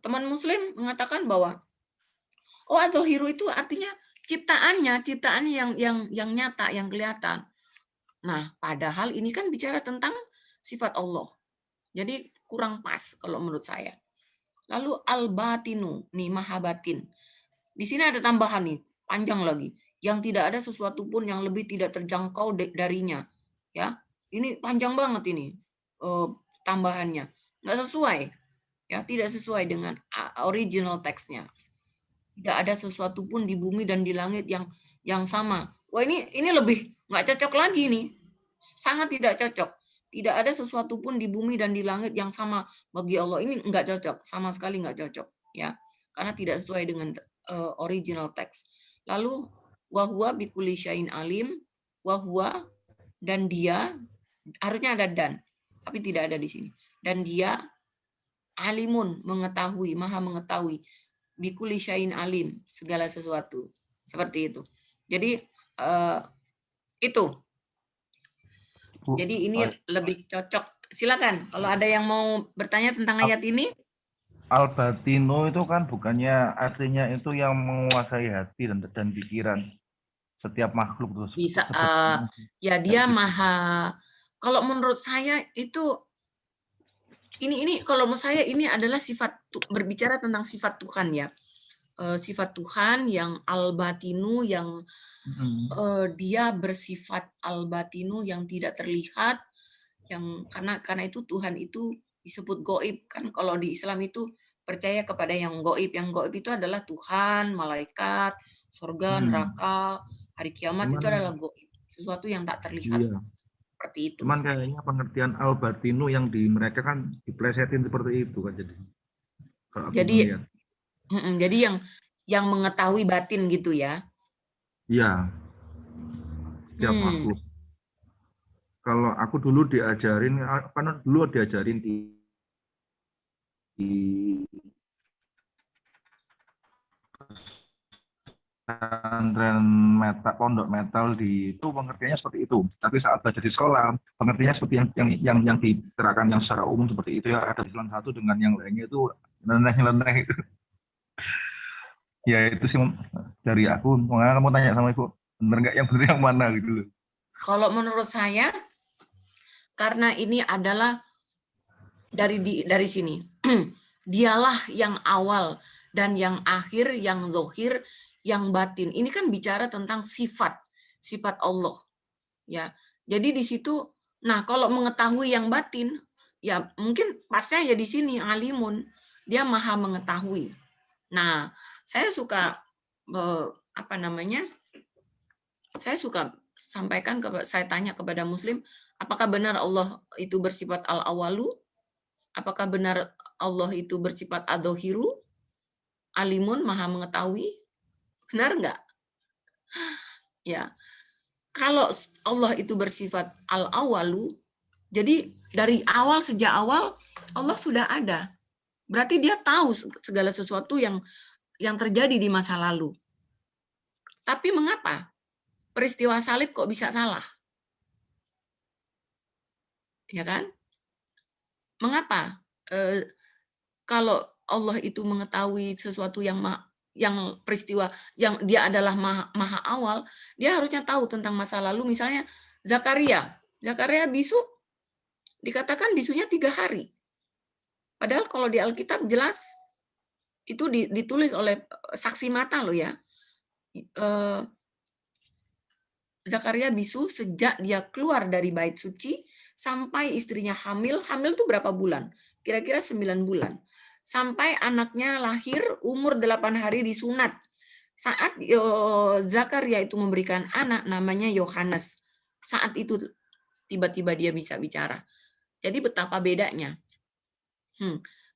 Teman muslim mengatakan bahwa wadzohiru itu artinya ciptaan yang nyata, yang kelihatan. Nah, padahal ini kan bicara tentang sifat Allah. Jadi kurang pas kalau menurut saya. Lalu al-batinu, nih maha batin. Di sini ada tambahan nih, panjang lagi. Yang tidak ada sesuatu pun yang lebih tidak terjangkau darinya. Ya, ini panjang banget ini tambahannya. Nggak sesuai. Ya, tidak sesuai dengan original teksnya. Tidak ada sesuatu pun di bumi dan di langit yang sama. Wah, ini lebih nggak cocok lagi nih. Sangat tidak cocok. Tidak ada sesuatu pun di bumi dan di langit yang sama bagi Allah. Ini nggak cocok, sama sekali nggak cocok, ya, karena tidak sesuai dengan original teks. Lalu wahwa bikulli syai'in alim, wahwa, dan dia, harusnya ada dan, tapi tidak ada di sini. Dan dia alimun, mengetahui, maha mengetahui, bikulli syai'in alim, segala sesuatu, seperti itu. Jadi itu. Jadi ini lebih cocok. Silakan kalau ada yang mau bertanya tentang ayat ini. Al-batinu itu kan bukannya artinya itu yang menguasai hati dan pikiran. setiap makhluk tuh. Bisa, ya dia maha. Kalau menurut saya itu ini kalau menurut saya ini adalah berbicara tentang sifat Tuhan ya. Sifat Tuhan yang al-batinu, yang dia bersifat al-batinu yang tidak terlihat, yang karena itu Tuhan itu disebut goib kan. Kalau di Islam itu percaya kepada yang goib. Yang goib itu adalah Tuhan, malaikat, surga, neraka, hari kiamat. Itu adalah goib, sesuatu yang tak terlihat. Iya. Seperti itu. Cuman kayaknya pengertian al-batinu yang di mereka kan diplesetin seperti itu kan jadi. Jadi yang mengetahui batin gitu ya. Iya. Setiap makhluk. Kalau aku dulu diajarin di pesantren metal, pondok metal di itu pengertiannya seperti itu. Tapi saat belajar di sekolah, pengertiannya seperti yang diterangkan yang secara umum seperti itu ya. Ada Islam satu dengan yang lainnya itu leneh itu. Ya itu sih dari aku. Makanya kamu tanya sama Ibu, benar nggak yang benar yang mana gitu loh. Kalau menurut saya, karena ini adalah dari sini, dialah yang awal dan yang akhir, yang zahir, yang batin. Ini kan bicara tentang sifat Allah, ya. Jadi di situ, nah kalau mengetahui yang batin, ya mungkin pasnya ya di sini alimun, dia maha mengetahui. Nah, saya suka saya suka sampaikan saya tanya kepada Muslim, apakah benar Allah itu bersifat al-awalu? Apakah benar Allah itu bersifat ad-dhahiru? Alimun, maha mengetahui? Benar enggak? Ya. Kalau Allah itu bersifat al-awalu, jadi dari awal, sejak awal Allah sudah ada. Berarti dia tahu segala sesuatu yang terjadi di masa lalu. Tapi mengapa peristiwa salib kok bisa salah? Ya kan? Mengapa? Kalau Allah itu mengetahui sesuatu yang peristiwa yang dia adalah maha awal, dia harusnya tahu tentang masa lalu. Misalnya Zakaria bisu, dikatakan bisunya 3 hari. Padahal kalau di Alkitab jelas itu ditulis oleh saksi mata loh ya. Zakaria bisu sejak dia keluar dari bait suci sampai istrinya hamil. Hamil itu berapa bulan? Kira-kira 9 bulan. Sampai anaknya lahir umur 8 hari disunat. Saat Zakaria itu memberikan anak namanya Yohanes. Saat itu tiba-tiba dia bisa bicara. Jadi betapa bedanya.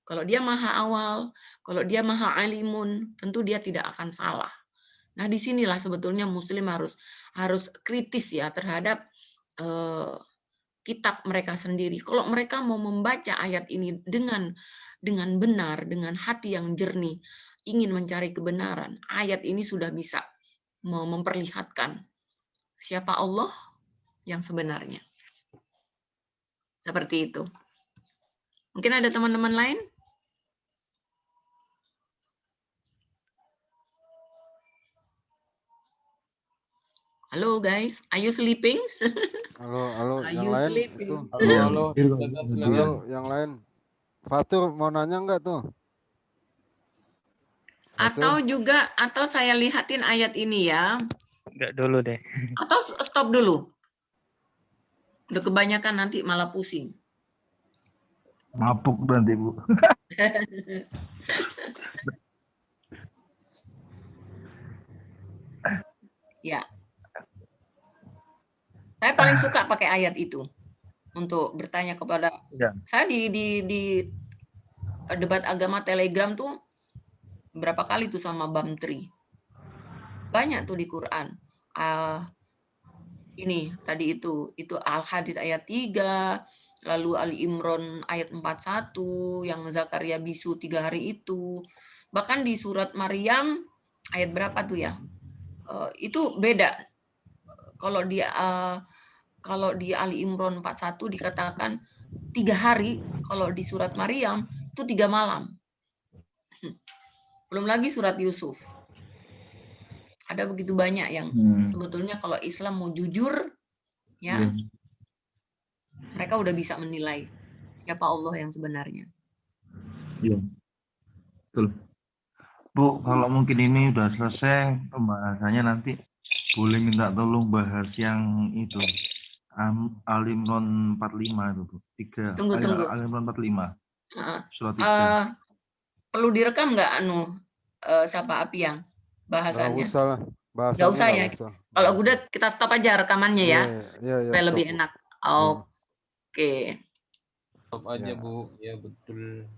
Kalau dia maha awal, kalau dia maha alimun, tentu dia tidak akan salah. Nah, disinilah sebetulnya Muslim harus kritis ya terhadap kitab mereka sendiri. Kalau mereka mau membaca ayat ini dengan benar, dengan hati yang jernih, ingin mencari kebenaran, ayat ini sudah bisa memperlihatkan siapa Allah yang sebenarnya. Seperti itu. Mungkin ada teman-teman lain? Halo guys, are you sleeping? Halo, Are yang you lain sleeping? itu. Halo. Halo, yang lain. Fatur mau nanya nggak tuh? Atau saya lihatin ayat ini ya. Enggak dulu deh. Atau stop dulu. Udah kebanyakan nanti malah pusing. Mabuk nanti Bu. Ya. Saya paling suka pakai ayat itu untuk bertanya kepada saya di debat agama Telegram tuh berapa kali tuh sama Bamtri. Banyak tuh di Quran. Ini tadi itu Al-Hadid ayat 3, lalu Ali Imran ayat 41 yang Zakaria bisu 3 hari itu. Bahkan di surat Maryam ayat berapa tuh ya? Itu beda. Kalau di Ali Imran 41 dikatakan 3 hari, kalau di surat Maryam itu 3 malam. Belum lagi surat Yusuf Ada begitu banyak yang Hmm. sebetulnya kalau Islam mau jujur, ya Iya. mereka udah bisa menilai siapa Allah yang sebenarnya. Iya. Betul. Bu, kalau mungkin ini udah selesai pembahasannya, nanti boleh minta tolong bahas yang itu Al-Imran 45 itu, Bu. Tunggu. Al-Imran 45, Heeh. surat 3. Perlu direkam nggak siapa Apiang Nggak bahasannya? usah lah. Nggak Bahasanya usah ya. nggak usah. Kalau Nggak udah usah. kita stop aja rekamannya Iya, ya, iya, iya, supaya stop, lebih Bu. enak. Iya. Oke. Stop aja Ya. Bu. Ya betul.